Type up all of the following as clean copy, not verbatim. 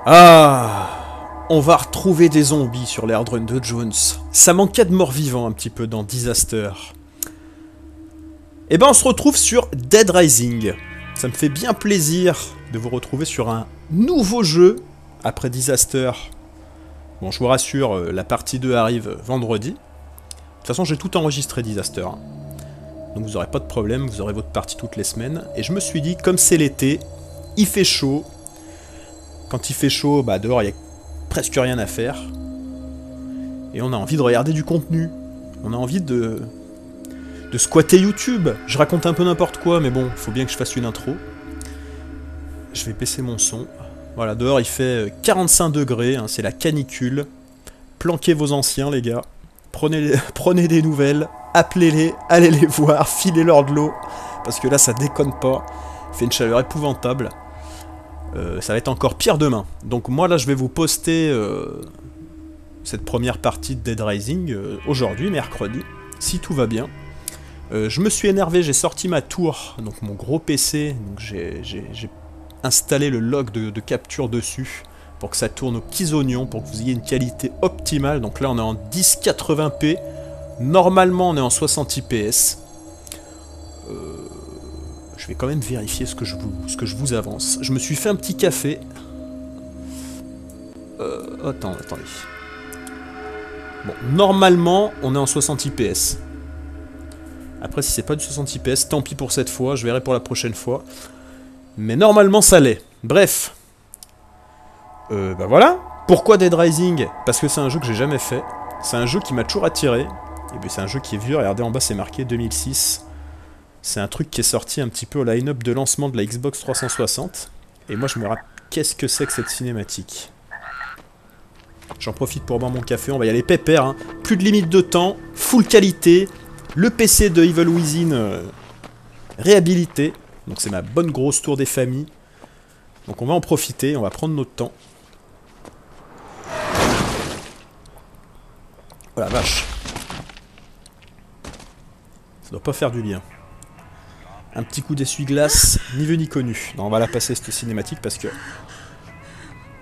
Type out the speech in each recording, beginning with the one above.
Ah, on va retrouver des zombies sur l'Hard Run de Jones. Ça manquait de morts-vivants un petit peu dans Disaster. Et ben on se retrouve sur Dead Rising. Ça me fait bien plaisir de vous retrouver sur un nouveau jeu après Disaster. Bon, je vous rassure, la partie 2 arrive vendredi. De toute façon, j'ai tout enregistré Disaster. Donc vous n'aurez pas de problème, vous aurez votre partie toutes les semaines. Et je me suis dit, comme c'est l'été, il fait chaud. Quand il fait chaud, bah dehors il n'y a presque rien à faire. Et on a envie de regarder du contenu. On a envie de squatter YouTube. Je raconte un peu n'importe quoi, mais bon, il faut bien que je fasse une intro. Je vais baisser mon son. Voilà, dehors il fait 45 degrés, hein, c'est la canicule. Planquez vos anciens les gars. Prenez des nouvelles, appelez-les, allez les voir, filez-leur de l'eau. Parce que là ça déconne pas. Il fait une chaleur épouvantable. Ça va être encore pire demain. Donc moi là je vais vous poster cette première partie de Dead Rising aujourd'hui, mercredi, si tout va bien. Je me suis énervé, j'ai sorti ma tour, donc mon gros PC, donc j'ai installé le log de capture dessus pour que ça tourne aux petits oignons, pour que vous ayez une qualité optimale. Donc là on est en 1080p, normalement on est en 60 ips. Je vais quand même vérifier ce que je vous avance. Je me suis fait un petit café. Attendez. Bon, normalement, on est en 60 ips. Après, si c'est pas du 60 ips, tant pis pour cette fois, je verrai pour la prochaine fois. Mais normalement, ça l'est. Bref. Bah voilà. Pourquoi Dead Rising? Parce que c'est un jeu que j'ai jamais fait. C'est un jeu qui m'a toujours attiré. Et puis c'est un jeu qui est vieux. Regardez en bas, c'est marqué 2006. C'est un truc qui est sorti un petit peu au line-up de lancement de la Xbox 360. Et moi je me rappelle, qu'est-ce que c'est que cette cinématique? J'en profite pour boire mon café, on va y aller pépère, hein. Plus de limite de temps, full qualité, le PC de Evil Within réhabilité. Donc c'est ma bonne grosse tour des familles. Donc on va en profiter, on va prendre notre temps. Oh la vache. Ça doit pas faire du bien. Un petit coup d'essuie-glace, ni vu ni connu. Non, on va la passer cette cinématique parce que...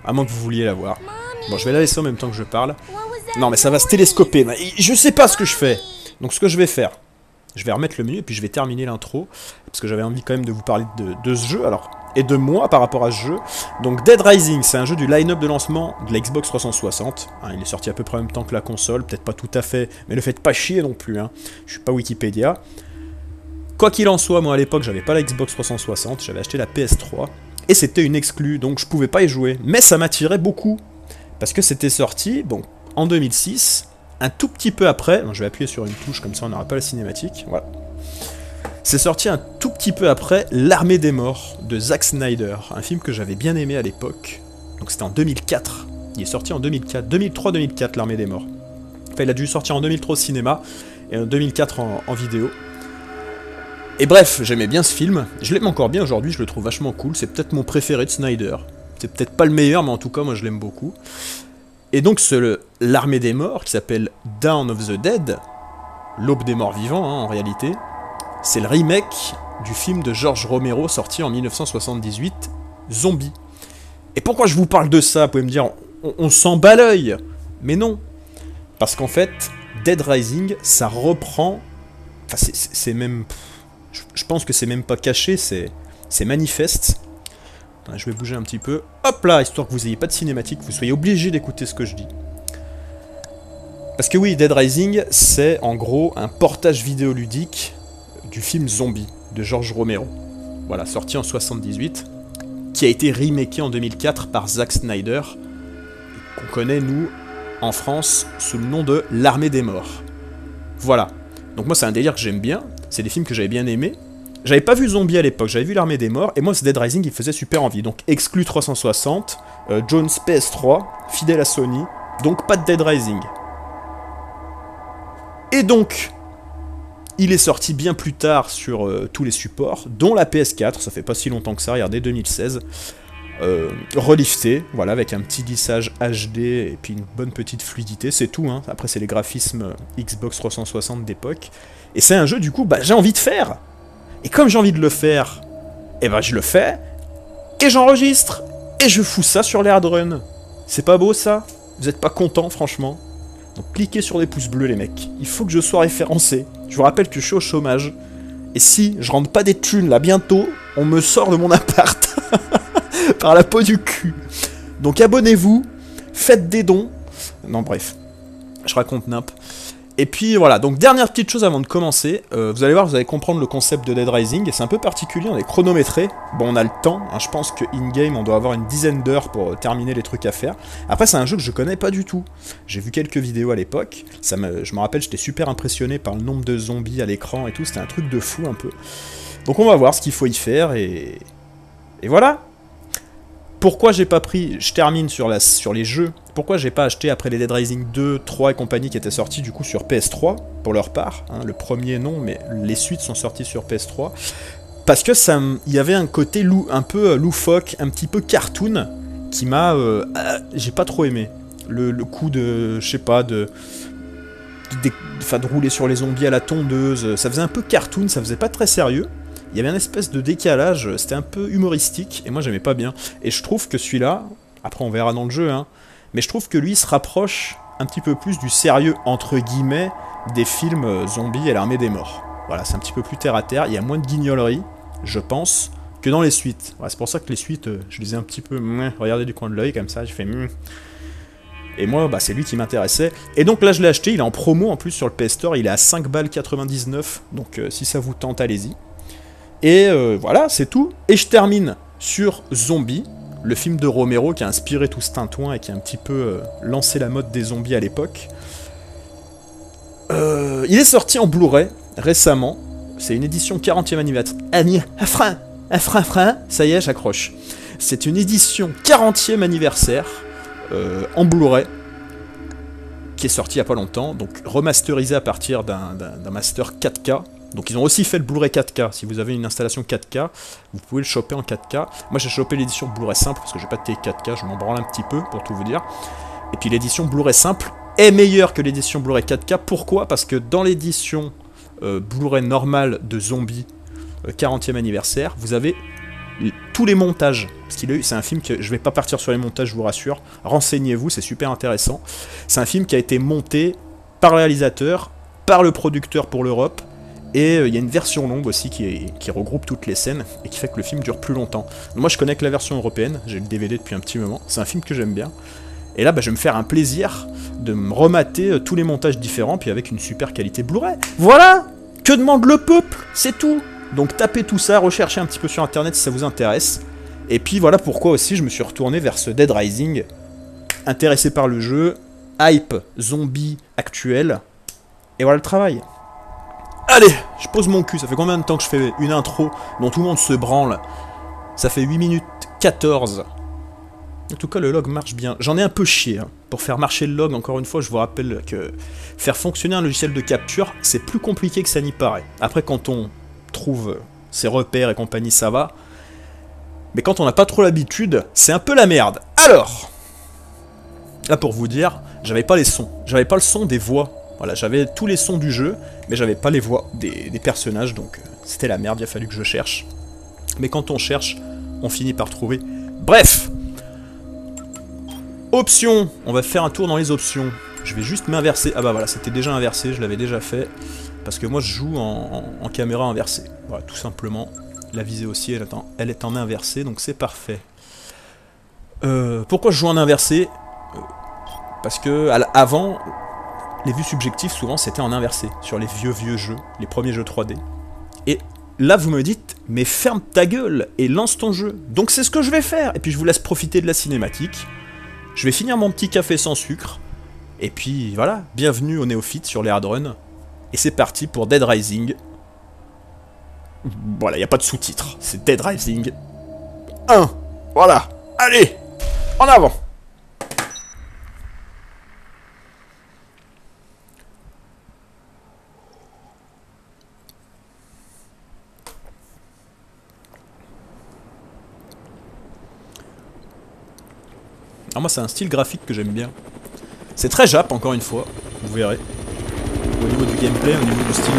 à moins que vous vouliez la voir. Bon, je vais la laisser en même temps que je parle. Non, mais ça va se télescoper. Je sais pas ce que je fais. Donc ce que je vais faire, je vais remettre le menu et puis je vais terminer l'intro. Parce que j'avais envie quand même de vous parler de ce jeu. Alors, et de moi par rapport à ce jeu. Donc Dead Rising, c'est un jeu du line-up de lancement de la Xbox 360. Hein, il est sorti à peu près en même temps que la console. Peut-être pas tout à fait, mais ne faites pas chier non plus. Hein. Je suis pas Wikipédia. Quoi qu'il en soit, moi à l'époque j'avais pas la Xbox 360, j'avais acheté la PS3, et c'était une exclue, donc je pouvais pas y jouer. Mais ça m'attirait beaucoup, parce que c'était sorti, bon, en 2006, un tout petit peu après, je vais appuyer sur une touche, comme ça on n'aura pas la cinématique, voilà. C'est sorti un tout petit peu après L'Armée des Morts, de Zack Snyder, un film que j'avais bien aimé à l'époque, donc c'était en 2004, il est sorti en 2004, 2003-2004 L'Armée des Morts. Enfin il a dû sortir en 2003 au cinéma, et en 2004 en vidéo. Et bref, j'aimais bien ce film, je l'aime encore bien aujourd'hui, je le trouve vachement cool, c'est peut-être mon préféré de Snyder. C'est peut-être pas le meilleur, mais en tout cas, moi je l'aime beaucoup. Et donc, l'Armée des Morts, qui s'appelle Dawn of the Dead, l'Aube des Morts Vivants, hein, en réalité, c'est le remake du film de George Romero, sorti en 1978, Zombie. Et pourquoi je vous parle de ça? Vous pouvez me dire, on s'en bat l'œil. Mais non. Parce qu'en fait, Dead Rising, ça reprend... Enfin, c'est même... Je pense que c'est même pas caché, c'est manifeste. Je vais bouger un petit peu. Hop là, histoire que vous n'ayez pas de cinématique, vous soyez obligé d'écouter ce que je dis. Parce que oui, Dead Rising, c'est en gros un portage vidéoludique du film Zombie, de George Romero. Voilà, sorti en 78, qui a été remaké en 2004 par Zack Snyder, qu'on connaît, nous, en France, sous le nom de L'Armée des Morts. Voilà. Donc moi, c'est un délire que j'aime bien. C'est des films que j'avais bien aimés. J'avais pas vu Zombie à l'époque, j'avais vu L'Armée des Morts, et moi ce Dead Rising il faisait super envie. Donc exclu 360, Jones PS3, fidèle à Sony, donc pas de Dead Rising. Et donc, il est sorti bien plus tard sur tous les supports, dont la PS4, ça fait pas si longtemps que ça, regardez, 2016. Relifté, voilà, avec un petit lissage HD et puis une bonne petite fluidité, c'est tout, hein. Après c'est les graphismes Xbox 360 d'époque. Et c'est un jeu, du coup, bah, j'ai envie de faire. Et comme j'ai envie de le faire, eh ben je le fais, et j'enregistre, Et je fous ça sur les hardruns. C'est pas beau ça? Vous êtes pas contents franchement? Donc cliquez sur les pouces bleus les mecs. Il faut que je sois référencé. Je vous rappelle que je suis au chômage. Et si je rentre pas des thunes là bientôt, on me sort de mon appart. Par la peau du cul. Donc abonnez-vous. Faites des dons. Non bref. Je raconte nimp. Et puis voilà, donc dernière petite chose avant de commencer, vous allez voir, vous allez comprendre le concept de Dead Rising, et c'est un peu particulier, on est chronométré, bon on a le temps, hein, je pense que in-game on doit avoir une dizaine d'heures pour terminer les trucs à faire. Après c'est un jeu que je connais pas du tout, j'ai vu quelques vidéos à l'époque, je me rappelle j'étais super impressionné par le nombre de zombies à l'écran et tout, c'était un truc de fou un peu. Donc on va voir ce qu'il faut y faire, et voilà. Pourquoi j'ai pas pris, je termine sur les jeux, pourquoi j'ai pas acheté après les Dead Rising 2, 3 et compagnie qui étaient sortis du coup sur PS3, pour leur part, hein, le premier non, mais les suites sont sorties sur PS3, parce que il y avait un côté un peu loufoque, un petit peu cartoon, qui m'a, j'ai pas trop aimé, le coup de, je sais pas, de rouler sur les zombies à la tondeuse, ça faisait un peu cartoon, ça faisait pas très sérieux. Il y avait une espèce de décalage, c'était un peu humoristique, et moi j'aimais pas bien. Et je trouve que celui-là, après on verra dans le jeu, hein, mais je trouve que lui se rapproche un petit peu plus du sérieux, entre guillemets, des films zombies et l'armée des morts. Voilà, c'est un petit peu plus terre à terre, il y a moins de guignolerie, je pense, que dans les suites. Voilà, c'est pour ça que les suites, je les ai un petit peu regardé du coin de l'œil comme ça, j'ai fait Et moi, bah, c'est lui qui m'intéressait. Et donc là, je l'ai acheté, il est en promo en plus sur le PS Store, il est à 5,99 $, donc si ça vous tente, allez-y. Et voilà, c'est tout. Et je termine sur Zombie, le film de Romero qui a inspiré tout ce tintouin et qui a un petit peu lancé la mode des zombies à l'époque. Il est sorti en Blu-ray récemment. C'est une édition 40e anniversaire. Ça y est, j'accroche. C'est une édition 40e anniversaire en Blu-ray qui est sorti il n'y a pas longtemps. Donc remasterisé à partir d'un master 4K. Donc ils ont aussi fait le Blu-ray 4K, si vous avez une installation 4K, vous pouvez le choper en 4K. Moi j'ai chopé l'édition Blu-ray simple, parce que j'ai pas de télé 4K, je m'en branle un petit peu, pour tout vous dire. Et puis l'édition Blu-ray simple est meilleure que l'édition Blu-ray 4K, pourquoi? Parce que dans l'édition Blu-ray normale de Zombie, 40e anniversaire, vous avez tous les montages. Parce que c'est un film que, je vais pas partir sur les montages, je vous rassure, renseignez-vous, c'est super intéressant. C'est un film qui a été monté par le réalisateur, par le producteur pour l'Europe, et il y a une version longue aussi qui regroupe toutes les scènes et qui fait que le film dure plus longtemps. Moi je connais que la version européenne, j'ai le DVD depuis un petit moment, c'est un film que j'aime bien. Et là bah, je vais me faire un plaisir de me remater tous les montages différents, puis avec une super qualité Blu-ray. Voilà! Que demande le peuple? C'est tout! Donc tapez tout ça, recherchez un petit peu sur internet si ça vous intéresse. Et puis voilà pourquoi aussi je me suis retourné vers ce Dead Rising, intéressé par le jeu, hype zombie actuel, et voilà le travail. Allez, je pose mon cul, ça fait combien de temps que je fais une intro dont tout le monde se branle? Ça fait 8 minutes 14. En tout cas, le log marche bien. J'en ai un peu chié. Hein. Pour faire marcher le log, encore une fois, je vous rappelle que faire fonctionner un logiciel de capture, c'est plus compliqué que ça n'y paraît. Après, quand on trouve ses repères et compagnie, ça va. Mais quand on n'a pas trop l'habitude, c'est un peu la merde. Alors, là pour vous dire, j'avais pas les sons. J'avais pas le son des voix. Voilà, j'avais tous les sons du jeu, mais j'avais pas les voix des personnages, donc c'était la merde, il a fallu que je cherche. Mais quand on cherche, on finit par trouver. Bref! Options! On va faire un tour dans les options. Je vais juste m'inverser. Ah bah voilà, c'était déjà inversé, je l'avais déjà fait. Parce que moi je joue en caméra inversée. Voilà, tout simplement. La visée aussi, elle est en inversé, donc c'est parfait. Pourquoi je joue en inversé? Parce que avant... Les vues subjectives, souvent, c'était en inversé, sur les vieux jeux, les premiers jeux 3D. Et là, vous me dites, mais ferme ta gueule et lance ton jeu. Donc c'est ce que je vais faire. Et puis je vous laisse profiter de la cinématique. Je vais finir mon petit café sans sucre. Et puis voilà, bienvenue aux néophytes sur les hardruns. Et c'est parti pour Dead Rising. Voilà, il n'y a pas de sous-titres. C'est Dead Rising 1. Voilà, allez, en avant. Alors moi c'est un style graphique que j'aime bien. C'est très Jap encore une fois, vous verrez. Au niveau du gameplay, au niveau du style.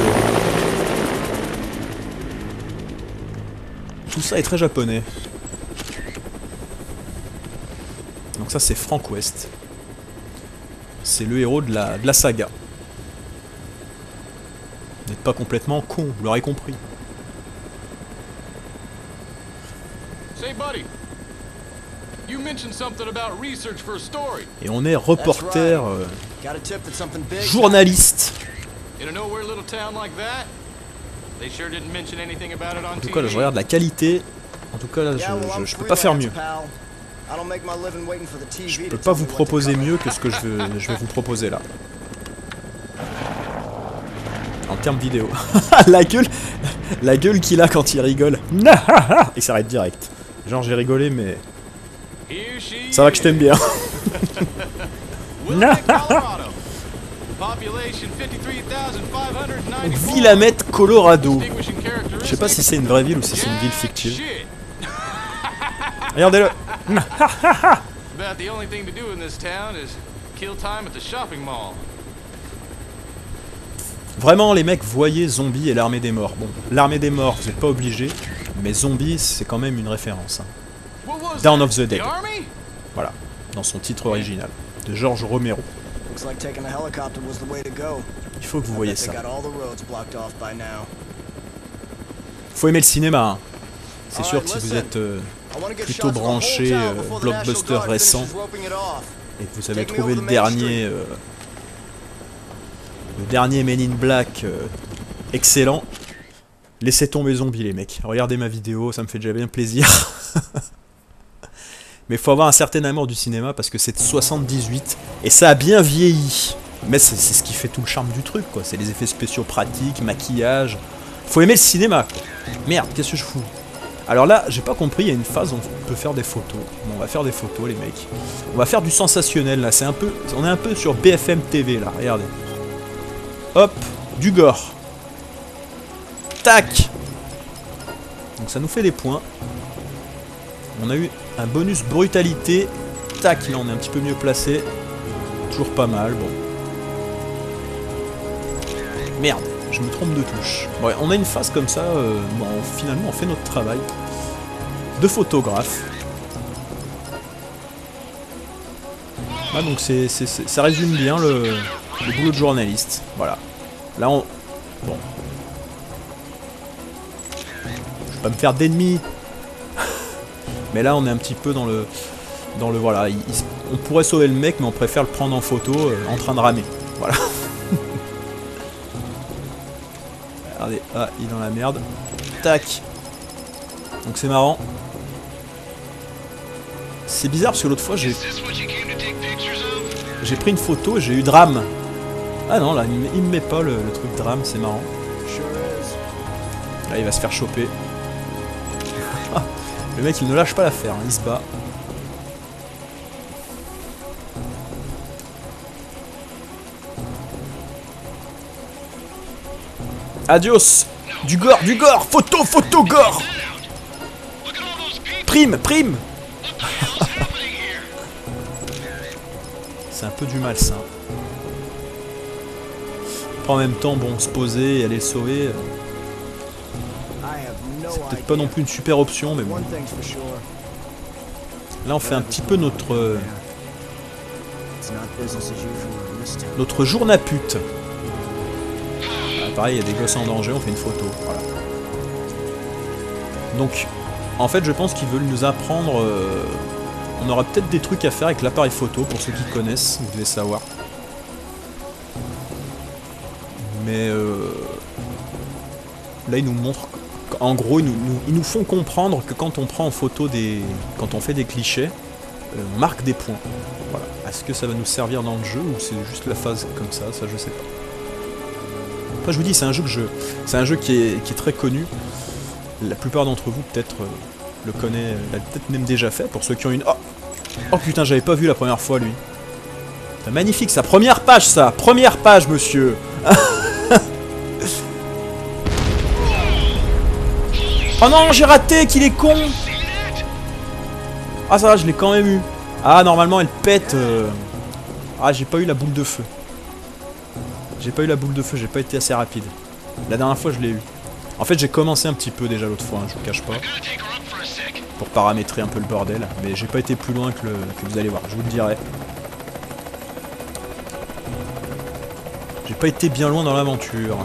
Tout ça est très japonais. Donc ça c'est Frank West. C'est le héros de la saga. Vous n'êtes pas complètement con, vous l'aurez compris. Et on est reporter, journaliste. En tout cas là je regarde la qualité. En tout cas là je peux pas faire mieux. Je peux pas vous proposer mieux que ce que je vais vous proposer là. En termes vidéo. la gueule qu'il a quand il rigole. Il s'arrête direct. Genre j'ai rigolé mais... Ça va que je t'aime bien. Willamette, Colorado. Je sais pas si c'est une vraie ville ou si c'est une ville fictive. Regardez-le. Vraiment les mecs, voyez Zombie et l'armée des morts. Bon, l'armée des morts, vous n'êtes pas obligé, mais Zombie c'est quand même une référence. Hein. Dawn of the Dead. Voilà, dans son titre original, de George Romero. Il faut que vous voyez ça. Faut aimer le cinéma. Hein. C'est sûr que si vous êtes plutôt branché blockbuster récent et que vous avez trouvé le dernier Men in Black excellent, laissez tomber Zombie les mecs. Regardez ma vidéo, ça me fait déjà bien plaisir. Mais il faut avoir un certain amour du cinéma parce que c'est de 78 et ça a bien vieilli. Mais c'est ce qui fait tout le charme du truc quoi. C'est les effets spéciaux pratiques, maquillage. Faut aimer le cinéma quoi. Merde, qu'est-ce que je fous? Alors là, j'ai pas compris, il y a une phase où on peut faire des photos. Bon, on va faire des photos les mecs. On va faire du sensationnel là, on est un peu sur BFM TV là, regardez. Hop, du gore. Tac. Donc ça nous fait des points. On a eu un bonus brutalité. Tac, là on est un petit peu mieux placé. Toujours pas mal, bon. Merde, je me trompe de touche. Bon, on a une phase comme ça, bon, finalement on fait notre travail de photographe. Ah, donc ça résume bien le boulot de journaliste. Voilà. Là on... Bon. Je vais pas me faire d'ennemis. Mais là on est un petit peu dans le voilà. On pourrait sauver le mec mais on préfère le prendre en photo en train de ramer. Voilà. Regardez, ah il est dans la merde. Tac. Donc c'est marrant. C'est bizarre parce que l'autre fois j'ai pris une photo et j'ai eu drame. Ah non là il me met pas le truc drame, c'est marrant. Là il va se faire choper. Le mec il ne lâche pas l'affaire, hein, il se bat. Adios. Du gore, photo, gore. Prime. C'est un peu du mal ça. Après, en même temps, bon, se poser et aller le sauver, c'est peut-être pas non plus une super option, mais bon. Là, on fait un petit peu notre journapute. Pareil, il y a des gosses en danger, on fait une photo. Voilà. Donc, en fait, je pense qu'ils veulent nous apprendre... on aura peut-être des trucs à faire avec l'appareil photo, pour ceux qui connaissent, vous devez savoir. Mais... là, ils nous montrent... En gros, ils nous font comprendre que quand on prend en photo quand on fait des clichés, on marque des points. Voilà. Est-ce que ça va nous servir dans le jeu, ou c'est juste la phase comme ça je sais pas. Après, je vous dis, c'est un jeu qui est très connu. La plupart d'entre vous, peut-être, le connaît, l'a peut-être même déjà fait, pour ceux qui ont une... Oh putain, j'avais pas vu la première fois, lui. C'est magnifique, ça. Première page, ça. Première page, monsieur. Oh non, j'ai raté, qu'il est con. Ah, ça va, je l'ai quand même eu. Ah, normalement, elle pète. Ah, j'ai pas eu la boule de feu. J'ai pas été assez rapide. La dernière fois, je l'ai eu. En fait, j'ai commencé un petit peu déjà l'autre fois, hein, je vous cache pas. pour paramétrer un peu le bordel. Mais j'ai pas été plus loin que vous allez voir, je vous le dirai. J'ai pas été bien loin dans l'aventure.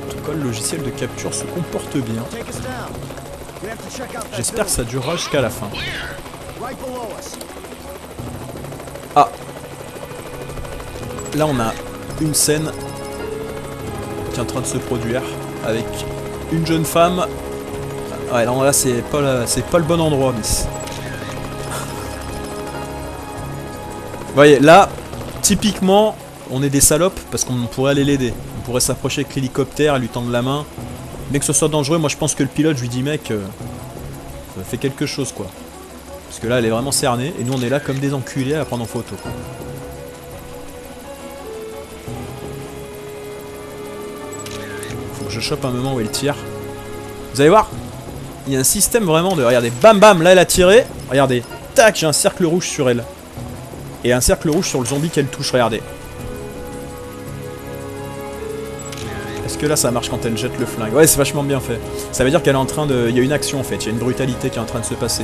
En tout cas, le logiciel de capture se comporte bien. J'espère que ça durera jusqu'à la fin. Ah. Là, on a une scène qui est en train de se produire avec une jeune femme. Ouais, non, là, c'est pas le bon endroit, miss. Vous voyez, là, typiquement, on est des salopes parce qu'on pourrait aller l'aider. On pourrait s'approcher avec l'hélicoptère et lui tendre la main. Mais que ce soit dangereux, moi je pense que le pilote, je lui dis mec, fais quelque chose quoi. Parce que là, elle est vraiment cernée et nous on est là comme des enculés à la prendre en photo. Faut que je chope un moment où elle tire. Vous allez voir, il y a un système vraiment de... Regardez, bam bam, là elle a tiré. Regardez, tac, j'ai un cercle rouge sur elle. Et un cercle rouge sur le zombie qu'elle touche, regardez. Est-ce que là ça marche quand elle jette le flingue? Ouais, c'est vachement bien fait. Ça veut dire qu'elle est en train de... Il y a une action en fait, il y a une brutalité qui est en train de se passer.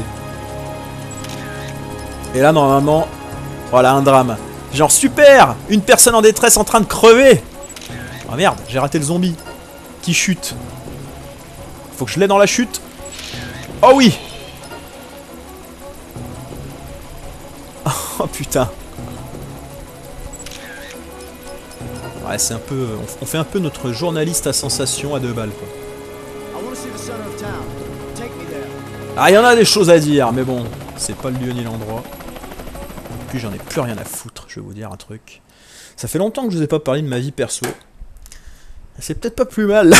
Et là normalement, voilà un drame. Genre super, une personne en détresse en train de crever. Ah merde, j'ai raté le zombie. Qui chute. Faut que je l'aie dans la chute. Oh oui. Oh putain. Ouais, c'est un peu... On fait un peu notre journaliste à sensation à 2 balles, quoi. Ah, il y en a des choses à dire, mais bon, c'est pas le lieu ni l'endroit. Puis j'en ai plus rien à foutre, je vais vous dire un truc. Ça fait longtemps que je vous ai pas parlé de ma vie perso. C'est peut-être pas plus mal.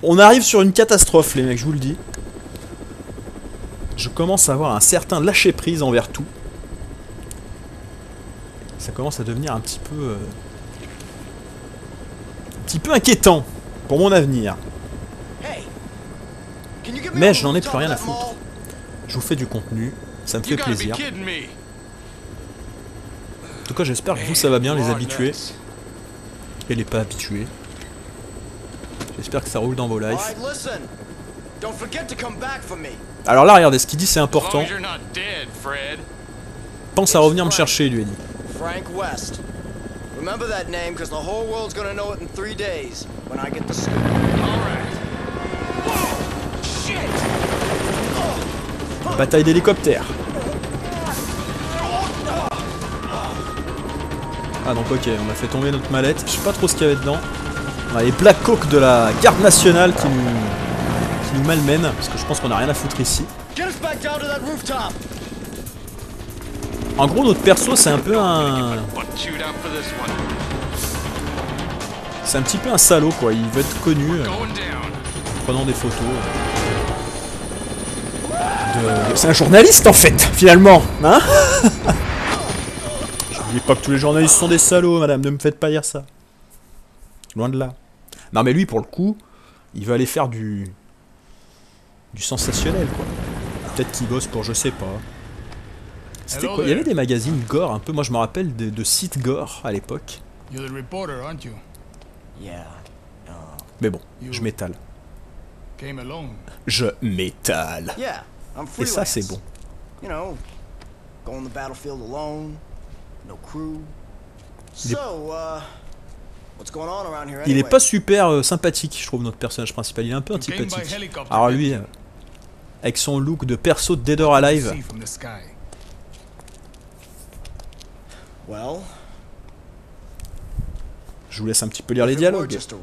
On arrive sur une catastrophe, les mecs, je vous le dis. Je commence à avoir un certain lâcher-prise envers tout. Ça commence à devenir un petit peu inquiétant pour mon avenir. Mais je n'en ai plus rien à foutre. Je vous fais du contenu, ça me fait plaisir. En tout cas, j'espère que vous, ça va bien, les habitués. Et les pas habitués. J'espère que ça roule dans vos lives. Alors là, regardez, ce qu'il dit, c'est important. Pense à revenir me chercher, lui a dit. Frank West. Remember that name, because the whole world's gonna know it in 3 days when I get the scoop. Shit! Bataille d'hélicoptère. Ah donc ok, on a fait tomber notre mallette. Je sais pas trop ce qu'il y avait dedans. On a les Black Hawk de la garde nationale qui nous malmènent, parce que je pense qu'on a rien à foutre ici. En gros, notre perso, c'est un peu un... C'est un petit peu un salaud, quoi. Il veut être connu en prenant des photos. C'est un journaliste, en fait, finalement. Hein? N'oubliez pas que tous les journalistes sont des salauds, madame. Ne me faites pas dire ça. Loin de là. Non, mais lui, pour le coup, il veut aller faire du sensationnel, quoi. Peut-être qu'il bosse pour je sais pas. C'était quoi? Il y avait des magazines gore un peu, moi je me rappelle de sites gore à l'époque. Mais bon, je m'étale. Je m'étale. Et ça c'est bon. Il est pas super sympathique, je trouve, notre personnage principal. Il est un peu antipathique. Alors lui, avec son look de perso de Dead or Alive. Je vous laisse un petit peu lire les dialogues. En tout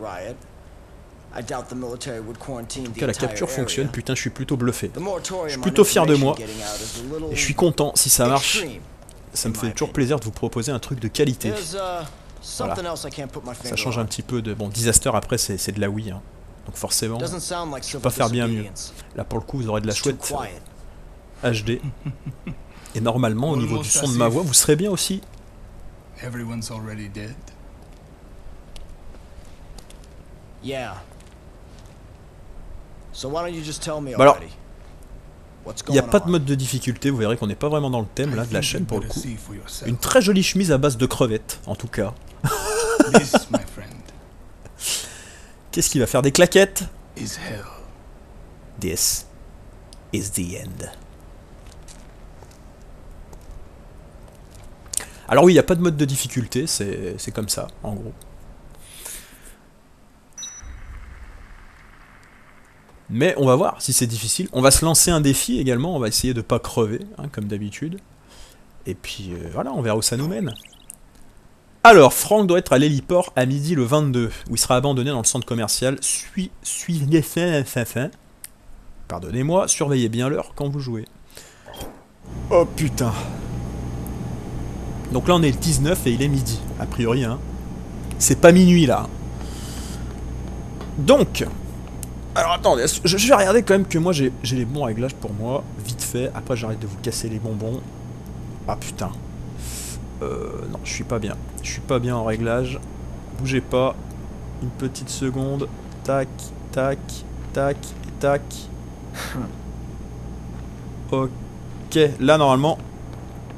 cas, la capture fonctionne. Putain, je suis plutôt bluffé. Je suis plutôt fier de moi. Et je suis content. Si ça marche, ça me fait toujours plaisir de vous proposer un truc de qualité. Voilà. Ça change un petit peu de... Bon, Disaster, après, c'est de la Wii. Hein. Donc forcément, je peux pas faire bien mieux. Là, pour le coup, vous aurez de la chouette HD. Et normalement, au niveau du son de ma voix, vous serez bien aussi. Bah alors, il n'y a pas de mode de difficulté, vous verrez qu'on n'est pas vraiment dans le thème là de la chaîne pour le coup. Une très jolie chemise à base de crevettes, en tout cas. Qu'est-ce qu'il va faire? Des claquettes? Is hell. This is the end. Alors oui, il n'y a pas de mode de difficulté, c'est comme ça, en gros. Mais on va voir si c'est difficile. On va se lancer un défi également, on va essayer de ne pas crever, hein, comme d'habitude. Et puis voilà, on verra où ça nous mène. Alors, Frank doit être à l'héliport à midi le 22, où il sera abandonné dans le centre commercial. Pardonnez-moi, surveillez bien l'heure quand vous jouez. Oh putain. Donc là on est le 19 et il est midi, a priori, hein. C'est pas minuit là. Donc... Alors attendez, je vais regarder quand même que moi j'ai les bons réglages pour moi, vite fait, après j'arrête de vous casser les bonbons. Ah putain. Non, je suis pas bien. Je suis pas bien en réglage. Bougez pas. Une petite seconde. Tac, tac, tac, tac. Ok, là normalement,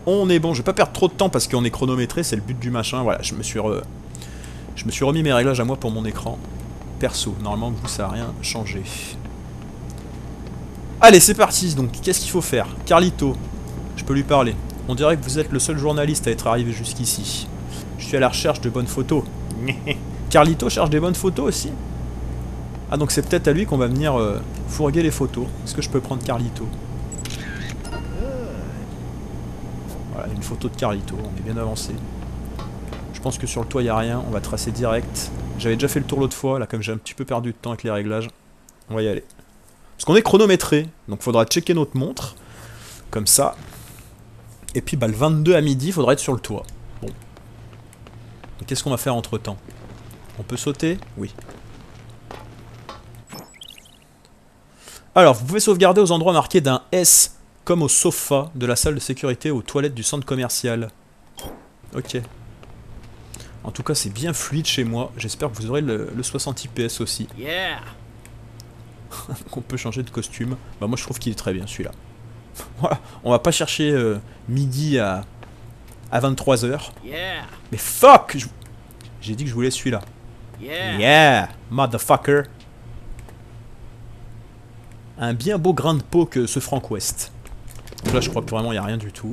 on est bon. Je vais pas perdre trop de temps parce qu'on est chronométré, c'est le but du machin. Voilà, je me suis remis mes réglages à moi pour mon écran. Perso, normalement vous ça n'a rien changé. Allez, c'est parti. Donc, qu'est-ce qu'il faut faire? Carlito, je peux lui parler. On dirait que vous êtes le seul journaliste à être arrivé jusqu'ici. Je suis à la recherche de bonnes photos. Carlito cherche des bonnes photos aussi? Ah, donc c'est peut-être à lui qu'on va venir fourguer les photos. Est-ce que je peux prendre Carlito? Voilà, une photo de Carlito, on est bien avancé. Je pense que sur le toit il n'y a rien, on va tracer direct. J'avais déjà fait le tour l'autre fois, là comme j'ai un petit peu perdu de temps avec les réglages. On va y aller. Parce qu'on est chronométré, donc il faudra checker notre montre. Comme ça. Et puis bah, le 22 à midi, il faudra être sur le toit. Bon. Qu'est-ce qu'on va faire entre temps? On peut sauter? Oui. Alors, vous pouvez sauvegarder aux endroits marqués d'un S, comme au sofa de la salle de sécurité aux toilettes du centre commercial. Ok. En tout cas, c'est bien fluide chez moi. J'espère que vous aurez le 60 IPS aussi. Yeah. On peut changer de costume. Bah moi, je trouve qu'il est très bien, celui-là. Voilà, on va pas chercher midi à 23h. Yeah. Mais fuck! J'ai dit que je voulais celui-là. Yeah. Yeah, motherfucker. Un bien beau grain de peau que ce Frank West. Donc là, je crois que vraiment, il n'y a rien du tout.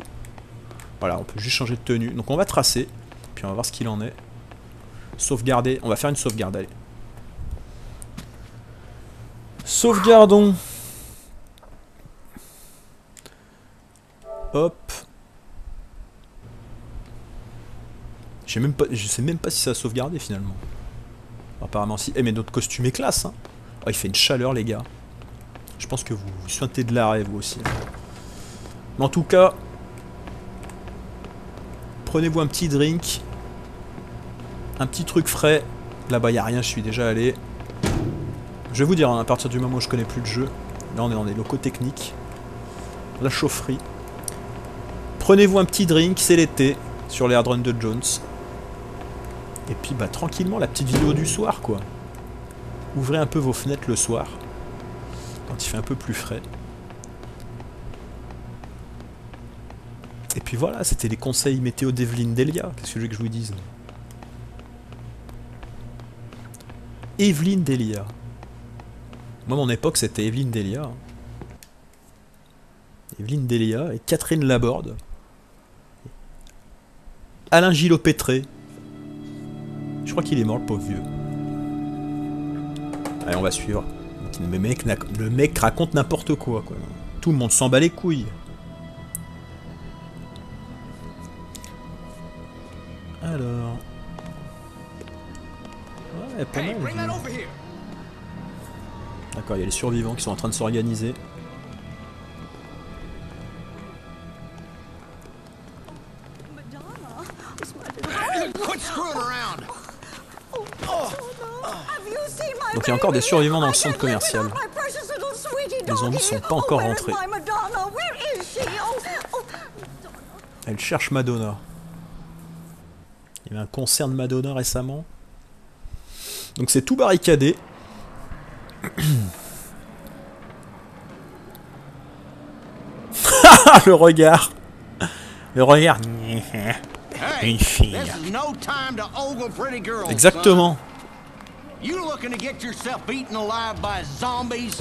Voilà, on peut juste changer de tenue. Donc on va tracer, puis on va voir ce qu'il en est. Sauvegarder, on va faire une sauvegarde, allez. Sauvegardons. Hop. Je sais même pas si ça a sauvegardé finalement. Apparemment si. Eh mais notre costume est classe, hein. Oh, il fait une chaleur les gars. Je pense que vous sointez de l'arrêt vous aussi. Mais en tout cas, prenez-vous un petit drink. Un petit truc frais. Là-bas il n'y a rien, je suis déjà allé. Je vais vous dire, hein, à partir du moment où je connais plus le jeu. Là on est dans des locaux techniques. La chaufferie. Prenez-vous un petit drink, c'est l'été. Sur les hardruns de Jones. Et puis bah tranquillement la petite vidéo du soir quoi. Ouvrez un peu vos fenêtres le soir. Quand il fait un peu plus frais. Et puis voilà, c'était les conseils météo d'Evelyne Delia. Qu'est-ce que je veux que je vous dise? Evelyne Delia. Moi mon époque c'était Evelyne Delia. Evelyne Delia et Catherine Laborde. Alain Gillot-Pétré. Je crois qu'il est mort, le pauvre vieux. Allez, on va suivre. Le mec raconte n'importe quoi. Tout le monde s'en bat les couilles. Alors... Ouais, pas mal. D'accord, il y a les survivants qui sont en train de s'organiser. Donc il y a encore des survivants dans le centre commercial. Les zombies sont pas encore rentrés. Elle cherche Madonna. Il y avait un concert de Madonna récemment. Donc c'est tout barricadé. Le regard. Le regard. Une fille. Exactement. Oh,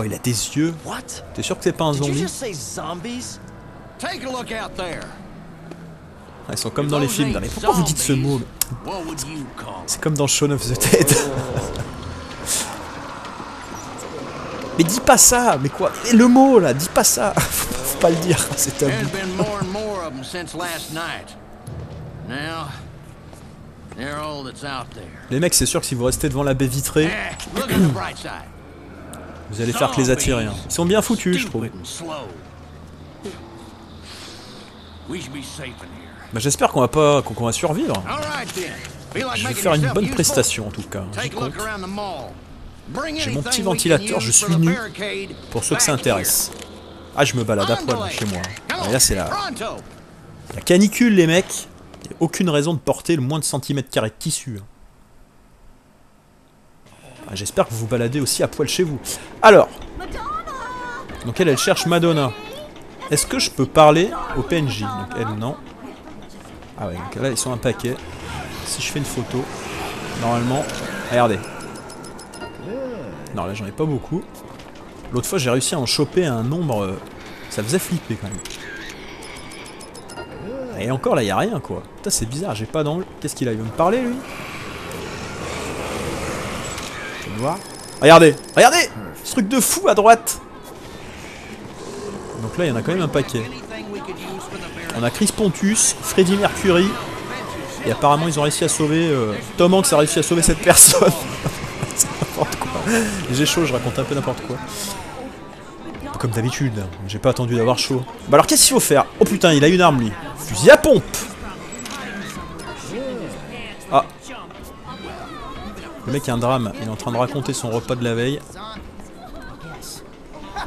il a des yeux. What? T'es sûr que c'est pas un Did you zombie? just say zombies? Take a look out there. Ah, ils sont comme dans les films. Mais pourquoi vous dites ce mot? What would you call them? C'est comme dans Shaun of the Dead. Mais dis pas ça. Mais quoi? Et le mot là, dis pas ça. Faut pas le dire. C'est tabou. There's been more and more of them since last night. Now, they're all that's out there. Les mecs, c'est sûr que si vous restez devant la baie vitrée, Look at the bright side. vous allez faire que les attirer. Hein. Ils sont bien foutus, je trouve. Stupid and slow. We should be safe in here. Bah, j'espère qu'on va survivre. All right then. Feel like Je vais making faire une yourself bonne useful? prestation en tout cas. J'y Take a look compte. around the mall. Bring J'ai mon anything petit we can ventilateur, use je for suis the nu. barricade Pour ceux que ça back intéresse. Ah, je me balade à here. poil chez moi. Come Et on, là, c'est pronto. la canicule, les mecs. Il n'y a aucune raison de porter le moins de centimètres carrés de tissu. Ah, j'espère que vous vous baladez aussi à poil chez vous. Alors. Donc elle cherche Madonna. Est-ce que je peux parler au PNJ? Donc elle, non. Ah ouais, donc là, ils sont un paquet. Si je fais une photo, normalement... Regardez. Non, là, j'en ai pas beaucoup. L'autre fois, j'ai réussi à en choper un nombre... Ça faisait flipper, quand même. Et encore, là, il n'y a rien, quoi. Putain, c'est bizarre, j'ai pas d'angle. Qu'est-ce qu'il a? Il veut me parler, lui? Je vais voir. Regardez! Regardez! Ce truc de fou, à droite! Donc là, il y en a quand même un paquet. On a Chris Pontus, Freddie Mercury, et apparemment ils ont réussi à sauver... Tom Hanks a réussi à sauver cette personne. C'est n'importe quoi. J'ai chaud, je raconte un peu n'importe quoi. Comme d'habitude, j'ai pas attendu d'avoir chaud. Bah alors qu'est-ce qu'il faut faire? Oh putain, il a une arme lui. Fusil à pompe. Ah. Le mec a un drame, il est en train de raconter son repas de la veille. Non,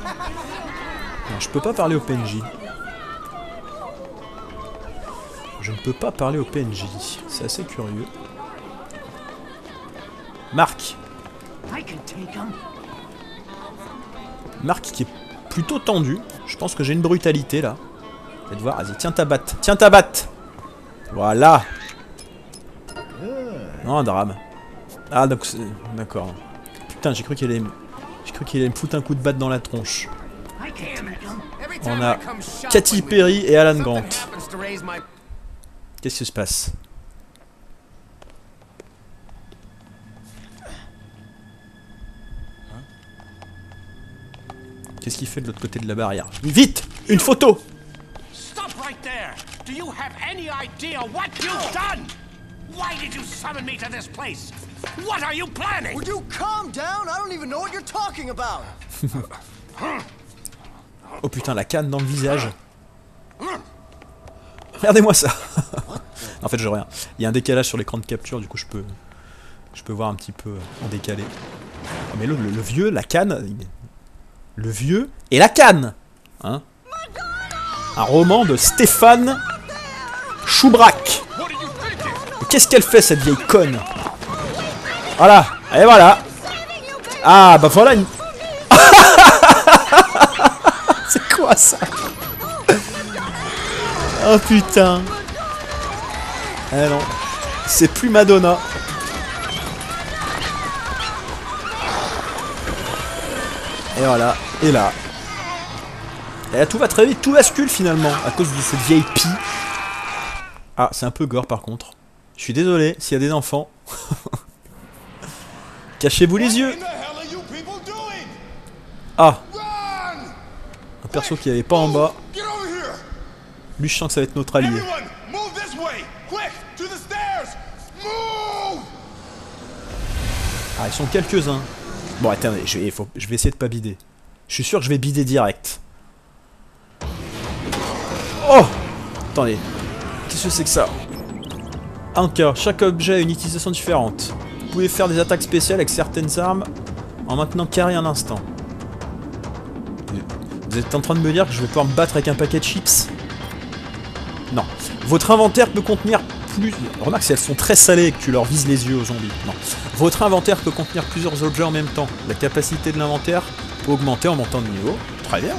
je peux pas parler au PNJ. Je ne peux pas parler au PNJ. C'est assez curieux. Marc. Marc qui est plutôt tendu. Je pense que j'ai une brutalité là. Vous allez voir. Vas-y, tiens ta batte. Tiens ta batte. Voilà. Non, un drame. Ah, donc c'est... D'accord. Putain, j'ai cru qu'il allait me foutre un coup de batte dans la tronche. On a Katy Perry et Alan Grant. Qu'est-ce qui se passe? Qu'est-ce qu'il fait de l'autre côté de la barrière? Vite! Une photo! Stop right there. Do you have any idea what you've done? Why did you summon me to this place? What are you planning? Would you calm down? I don't even know what you're talking about. Oh putain, la canne dans le visage. Regardez-moi ça. En fait, je rien. Il y a un décalage sur l'écran de capture, du coup, je peux voir un petit peu en décalé. Oh, mais le vieux, la canne. Le vieux et la canne. Hein? Un roman de Stéphane Choubrac. Qu'est-ce qu'elle fait, cette vieille conne? Voilà. Et voilà. Ah, bah voilà une... C'est quoi ça? Oh putain. Eh non. C'est plus Madonna. Et voilà. Et là. Et là, tout va très vite. Tout bascule finalement. À cause de cette vieille pie. Ah, c'est un peu gore par contre. Je suis désolé s'il y a des enfants. Cachez-vous les yeux. Ah. Un perso qui avait pas en bas. Lui, je sens que ça va être notre allié. Ah, ils sont quelques-uns. Bon, attendez, je vais essayer de pas bider. Je suis sûr que je vais bider direct. Oh! Attendez. Qu'est-ce que c'est que ça? En cas, chaque objet a une utilisation différente. Vous pouvez faire des attaques spéciales avec certaines armes en maintenant carré un instant. Vous êtes en train de me dire que je vais pouvoir me battre avec un paquet de chips? Non. Votre inventaire peut contenir plus... Remarque si elles sont très salées et que tu leur vises les yeux aux zombies. Non. Votre inventaire peut contenir plusieurs objets en même temps. La capacité de l'inventaire peut augmenter en montant de niveau. Très bien.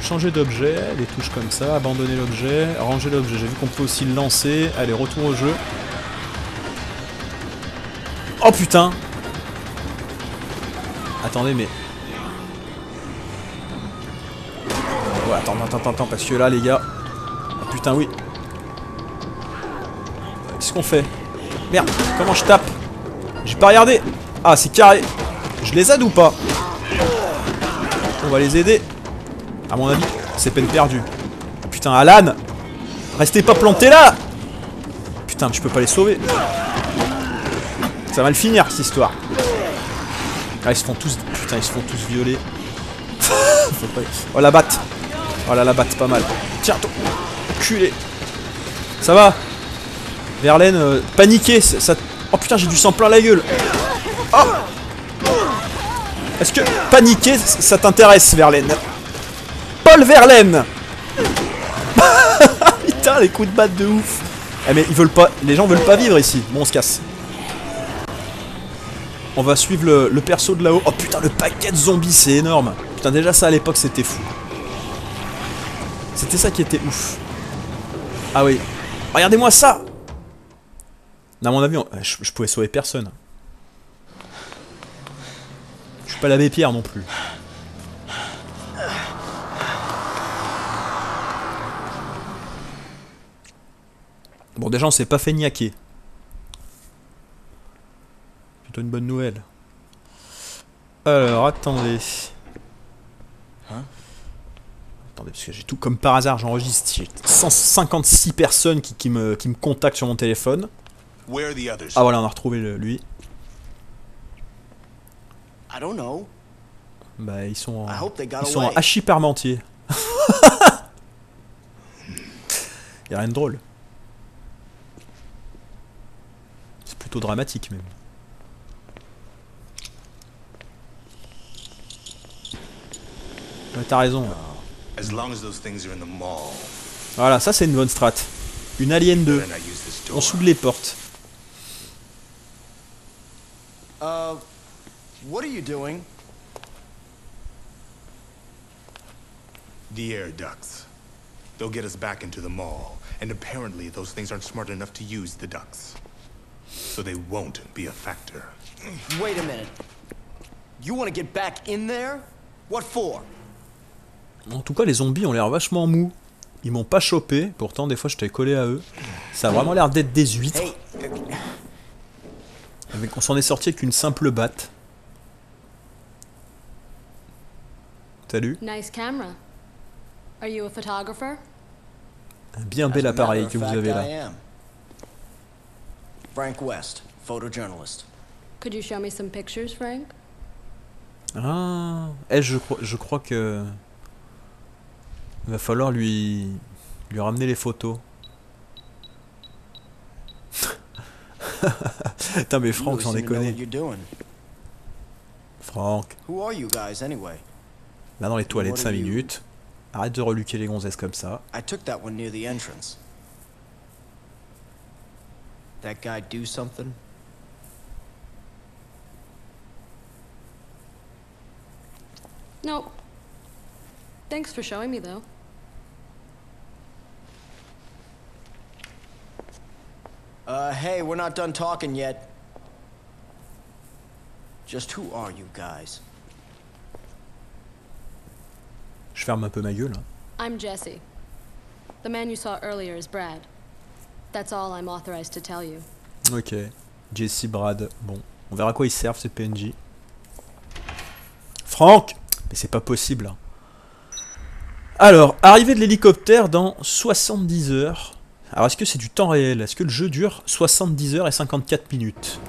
Changer d'objet, les touches comme ça, abandonner l'objet, ranger l'objet. J'ai vu qu'on peut aussi le lancer. Allez, retour au jeu. Oh putain! Attendez, mais... Ouais, attends, parce que là, les gars... Oh, putain, oui. Qu'est-ce qu'on fait? Merde, comment je tape? J'ai pas regardé. Ah, c'est carré. Je les aide ou pas? On va les aider. À mon avis, c'est peine perdue. Oh, putain, Alan! Restez pas plantés là! Putain, tu peux pas les sauver. Ça va le finir, cette histoire. Ah, ils se font tous... Putain, ils se font tous violer. Oh, la batte. Oh là, la batte, pas mal. Tiens, toi. Culé. Ça va? Verlaine, paniqué. Ça... Oh putain, j'ai du sang plein la gueule. Oh! Est-ce que paniquer, ça t'intéresse, Verlaine? Paul Verlaine! Putain, les coups de batte de ouf. Eh mais ils veulent pas... Les gens veulent pas vivre ici. Bon, on se casse. On va suivre le perso de là-haut. Oh putain, le paquet de zombies, c'est énorme. Putain, déjà ça à l'époque, c'était fou. C'était ça qui était ouf. Ah oui. Regardez-moi ça! À mon avis, je pouvais sauver personne. Je suis pas l'abbé Pierre non plus. Bon, déjà, on s'est pas fait niaquer. Plutôt une bonne nouvelle. Alors, attendez. Attendez, parce que j'ai tout comme par hasard, j'enregistre. J'ai 156 personnes qui me contactent sur mon téléphone. Ah voilà, on a retrouvé lui. I don't know. Bah, ils sont en en hachis parmentier. Y'a rien de drôle. C'est plutôt dramatique même. Ouais, t'as raison. Voilà, ça c'est une bonne strat. Une Alien 2. On soude les portes. What are you doing? The air ducts. They'll get us back into the mall, and apparently those things aren't smart enough to use the ducts. So they won't be a factor. Wait a minute. You want to get back in there? What for? En tout cas, les zombies ont l'air vachement mous. Ils m'ont pas chopé, pourtant des fois j'étais collé à eux. Ça a vraiment l'air d'être des huîtres. On s'en est sorti avec une simple batte. Salut. Nice camera. Are you a photographer? Un bien bel appareil que vous avez là. Frank West, photojournalist. Could you show me some pictures, Frank? Ah, je crois que il va falloir lui ramener les photos. Putain mais Franck, j'en ai connu. Franck. Là dans les toilettes 5 minutes. Arrête de reluquer les gonzesses comme ça. I took that one near the entrance. That guy do something? No. Thanks for showing me, though. Hey, we're not done talking yet. Just who are you guys? Je ferme un peu ma gueule. I'm Jesse. The man you saw earlier is Brad. That's all I'm authorized to tell you. Ok. Jesse, Brad. Bon. On verra à quoi ils servent ces PNJ. Franck! Mais c'est pas possible. Hein. Alors, arrivée de l'hélicoptère dans 70 heures. Alors, est-ce que c'est du temps réel? Est-ce que le jeu dure 70 heures et 54 minutes?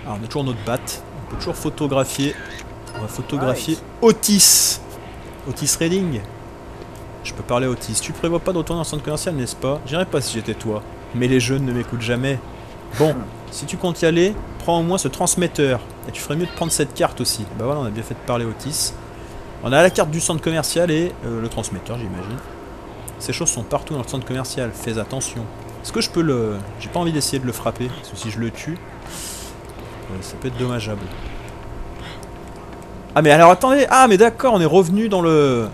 Alors, on a toujours notre batte. On peut toujours photographier. On va photographier Otis. Otis Redding. Je peux parler à Otis. Tu prévois pas de retourner dans le centre commercial, n'est-ce pas? J'irai pas si j'étais toi. Mais les jeunes ne m'écoutent jamais. Bon, si tu comptes y aller, prends au moins ce transmetteur. Et tu ferais mieux de prendre cette carte aussi. Bah voilà, on a bien fait de parler à Otis. On a la carte du centre commercial et le transmetteur, j'imagine. Ces choses sont partout dans le centre commercial. Fais attention. Est-ce que je peux le... J'ai pas envie d'essayer de le frapper. Parce que si je le tue, ça peut être dommageable. Ah mais alors attendez. Ah mais d'accord, on est revenu dans le...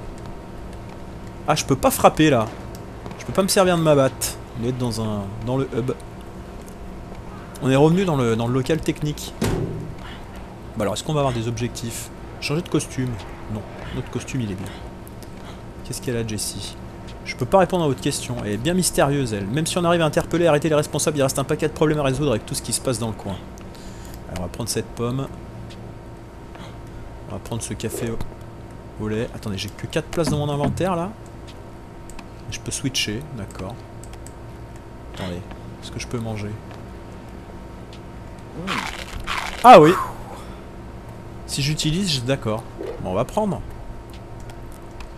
Ah, je peux pas frapper là. Je peux pas me servir de ma batte. On est dans le hub. On est revenu dans le local technique. Bah alors, est-ce qu'on va avoir des objectifs? Changer de costume? Non, notre costume il est bien. Qu'est-ce qu'elle a, Jessie? Je peux pas répondre à votre question, elle est bien mystérieuse elle. Même si on arrive à interpeller et arrêter les responsables, il reste un paquet de problèmes à résoudre avec tout ce qui se passe dans le coin. Alors on va prendre cette pomme. On va prendre ce café au lait. Attendez, j'ai que 4 places dans mon inventaire là. Je peux switcher, d'accord. Attendez, est-ce que je peux manger? Ah oui! Si j'utilise, d'accord. Bon, on va prendre.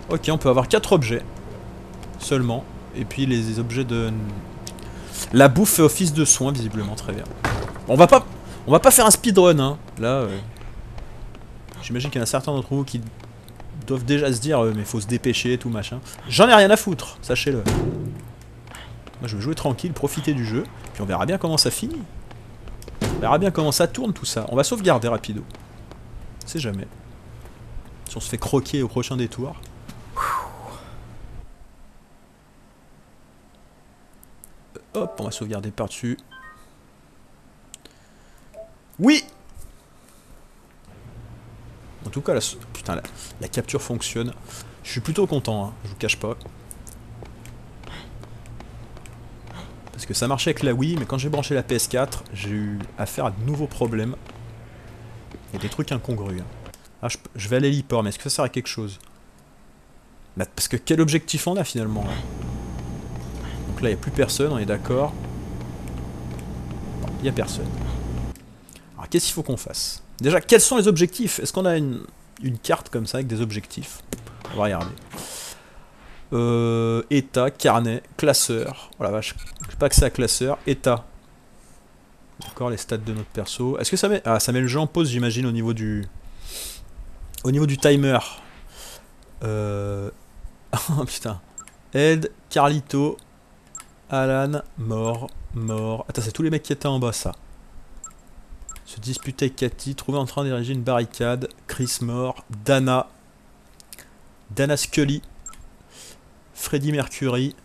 Ok, on peut avoir 4 objets. Seulement. Et puis les objets de... La bouffe fait office de soin, visiblement, très bien. Bon, on va pas faire un speedrun, hein. Là, j'imagine qu'il y en a certains d'entre vous qui doivent déjà se dire mais faut se dépêcher, tout machin. J'en ai rien à foutre, sachez-le. Moi, je veux jouer tranquille, profiter du jeu. Puis on verra bien comment ça finit. On verra bien comment ça tourne, tout ça. On va sauvegarder rapido. On sait jamais. Si on se fait croquer au prochain détour. Hop, on va sauvegarder par-dessus. Oui! En tout cas, putain, la capture fonctionne. Je suis plutôt content, hein, je vous cache pas. Parce que ça marchait avec la Wii, mais quand j'ai branché la PS4, j'ai eu affaire à de nouveaux problèmes. Il y a des trucs incongrus. Hein. Ah, je vais aller l'e-port, mais est-ce que ça sert à quelque chose? Bah, parce que quel objectif on a finalement là? Donc là, il n'y a plus personne, on est d'accord. Il n'y a personne. Alors, qu'est-ce qu'il faut qu'on fasse? Déjà, quels sont les objectifs? Est-ce qu'on a une carte comme ça avec des objectifs? On va regarder. État, carnet, classeur. Oh la vache, j'ai pas accès à classeur. État. D'accord, les stats de notre perso. Est-ce que ça met... Ah, ça met le jeu en pause, j'imagine, au niveau du... Au niveau du timer. Oh putain. Ed, Carlito, Alan, mort. Attends, c'est tous les mecs qui étaient en bas, ça. Se disputer avec Cathy, trouver en train d'ériger une barricade. Chris mort. Dana Scully. Freddie Mercury.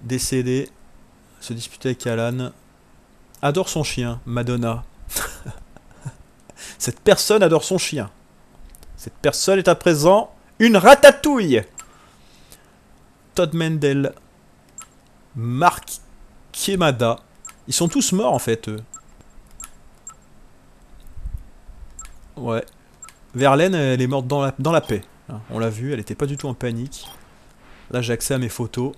Décédé. Se disputer avec Alan. Adore son chien. Madonna. Cette personne adore son chien. Cette personne est à présent une ratatouille. Todd Mendel. Mark Kiemada. Ils sont tous morts en fait, eux. Ouais. Verlaine, elle est morte dans la paix. Hein, on l'a vu, elle était pas du tout en panique. Là, j'ai accès à mes photos.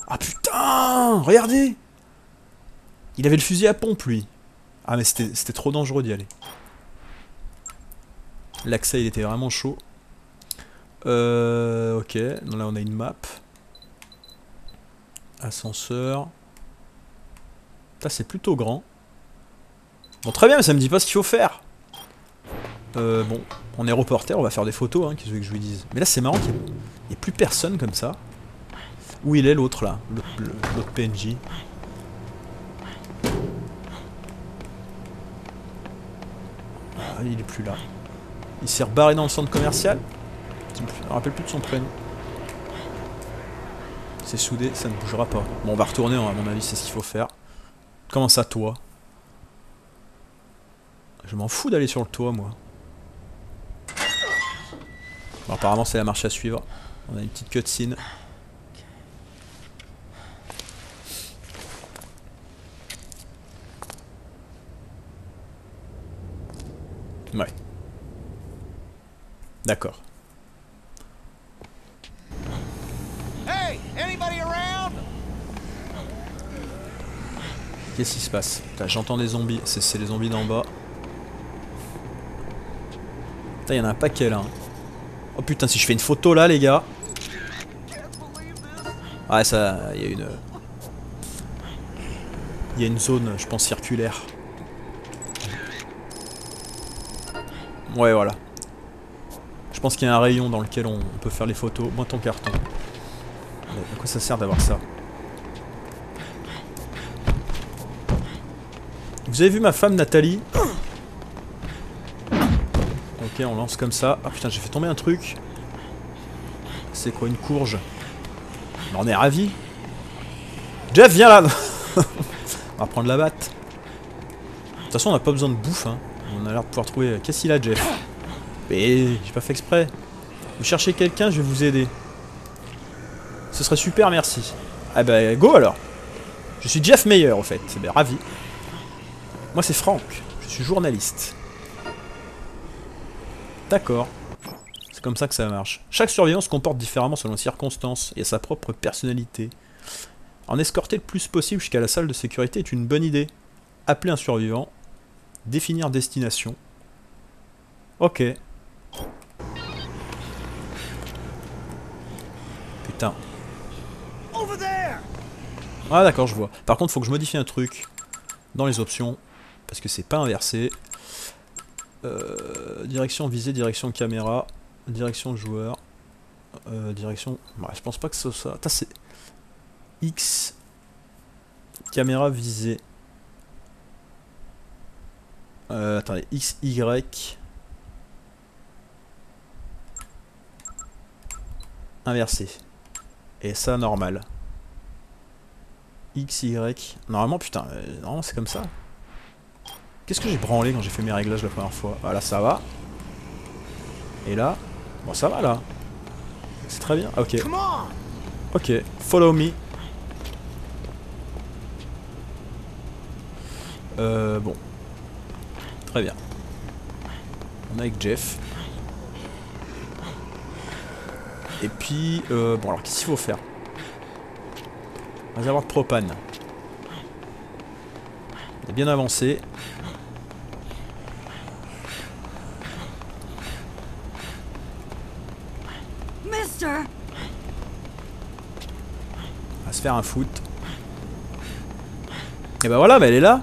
Ah putain! Regardez! Il avait le fusil à pompe, lui. Ah, mais c'était trop dangereux d'y aller. L'accès, il était vraiment chaud. Ok. Donc là, on a une map. Ascenseur. Ça, c'est plutôt grand. Bon, très bien, mais ça me dit pas ce qu'il faut faire. Bon, on est reporter, on va faire des photos, hein, qu'est-ce que je lui dise. Mais là, c'est marrant qu'il n'y ait plus personne comme ça. Où il est, l'autre, là? L'autre PNJ. Ah, il est plus là. Il s'est rebarré dans le centre commercial. Je me rappelle plus de son prénom. C'est soudé, ça ne bougera pas. Bon, on va retourner, à mon avis, c'est ce qu'il faut faire. Comment ça, toi? Je m'en fous d'aller sur le toit, moi. Bon, apparemment, c'est la marche à suivre. On a une petite cutscene. Ouais. D'accord. Hey, anybody around? Qu'est-ce qui se passe? J'entends des zombies. C'est les zombies d'en bas. Putain, il y en a un paquet là. Oh putain, si je fais une photo là, les gars. Ah, ça. Il y a une. Il y a une zone, je pense, circulaire. Ouais, voilà. Je pense qu'il y a un rayon dans lequel on peut faire les photos. Moi, ton carton. À quoi ça sert d'avoir ça? Vous avez vu ma femme, Nathalie? Ok, on lance comme ça. Ah putain, j'ai fait tomber un truc. C'est quoi, une courge? On est ravis. Jeff, viens là. On va prendre la batte. De toute façon, on n'a pas besoin de bouffe, hein. On a l'air de pouvoir trouver... Qu'est-ce qu'il a, Jeff? Mais j'ai pas fait exprès. Vous cherchez quelqu'un, je vais vous aider. Ce serait super, merci. Ah bah, go alors. Je suis Jeff Meyer, au fait. Ben, ravi. Moi, c'est Frank. Je suis journaliste. D'accord. C'est comme ça que ça marche. Chaque survivant se comporte différemment selon les circonstances et a sa propre personnalité. En escorter le plus possible jusqu'à la salle de sécurité est une bonne idée. Appeler un survivant. Définir destination. Ok. Putain. Ah d'accord, je vois. Par contre, faut que je modifie un truc dans les options. Parce que c'est pas inversé. Direction visée, direction caméra. Direction joueur. Direction... Ouais, je pense pas que ce soit... Attends, c'est... X... Caméra visée. Attendez, X, Y... Inversé. Et ça, normal. X, Y... Normalement, putain, normalement c'est comme ça. Qu'est-ce que j'ai branlé quand j'ai fait mes réglages la première fois? Voilà, ça va. Et là... Bon, ça va, là. C'est très bien. Ok. Ok, follow me. Bon. Très bien. On est avec Jeff. Et puis... bon, alors, qu'est-ce qu'il faut faire? Réservoir de propane. On est bien avancé. On va se faire un foot. Et bah voilà, bah elle est là.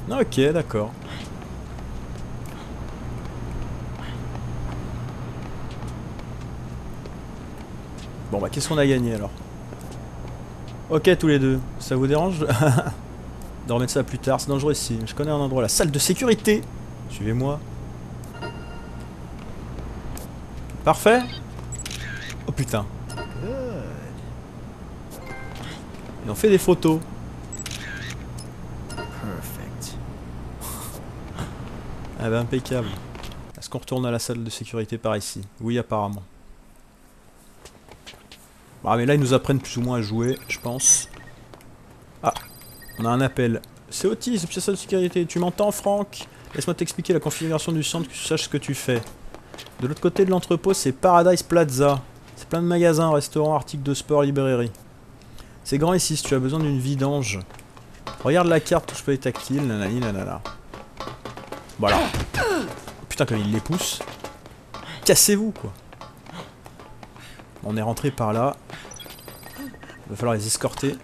Ok, d'accord. Bon bah qu'est-ce qu'on a gagné alors? Ok tous les deux. Ça vous dérange de remettre ça plus tard? C'est dangereux ici. Je connais un endroit, la salle de sécurité. Suivez-moi. Parfait. Oh putain. Et on fait des photos. Perfect. Ah bah impeccable. Est-ce qu'on retourne à la salle de sécurité par ici? Oui apparemment. Ah mais là ils nous apprennent plus ou moins à jouer, je pense. Ah, on a un appel. C'est Otis, c'est salle de sécurité. Tu m'entends Franck? Laisse-moi t'expliquer la configuration du centre, que tu saches ce que tu fais. De l'autre côté de l'entrepôt, c'est Paradise Plaza. C'est plein de magasins, restaurants, articles de sport, librairie. C'est grand ici si tu as besoin d'une vidange. Regarde la carte, touche pas les tactiles, nanani nanana. Voilà. Putain, comme il les pousse. Cassez-vous, quoi. On est rentré par là. Il va falloir les escorter.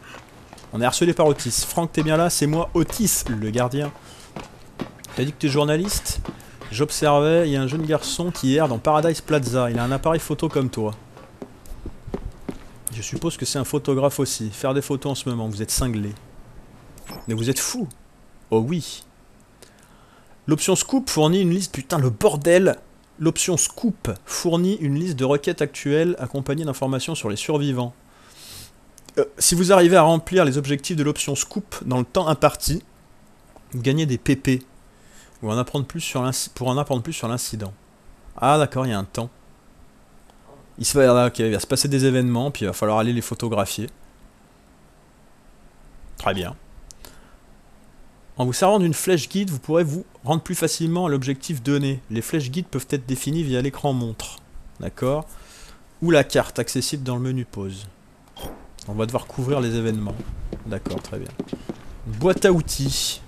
On est harcelé par Otis. Franck, t'es bien là? C'est moi, Otis, le gardien. T'as dit que t'es journaliste? J'observais, il y a un jeune garçon qui erre dans Paradise Plaza. Il a un appareil photo comme toi. Je suppose que c'est un photographe aussi. Faire des photos en ce moment, vous êtes cinglé. Mais vous êtes fou. Oh oui. L'option Scoop fournit une liste... Putain, le bordel. L'option Scoop fournit une liste de requêtes actuelles accompagnée d'informations sur les survivants. Si vous arrivez à remplir les objectifs de l'option Scoop dans le temps imparti, vous gagnez des PP. Pour en apprendre plus sur l'incident. Ah d'accord, il y a un temps. Il va se passer des événements, puis il va falloir aller les photographier. Très bien. En vous servant d'une flèche guide, vous pourrez vous rendre plus facilement à l'objectif donné. Les flèches guides peuvent être définies via l'écran montre. D'accord? Ou la carte accessible dans le menu pause. On va devoir couvrir les événements. D'accord, très bien. Boîte à outils.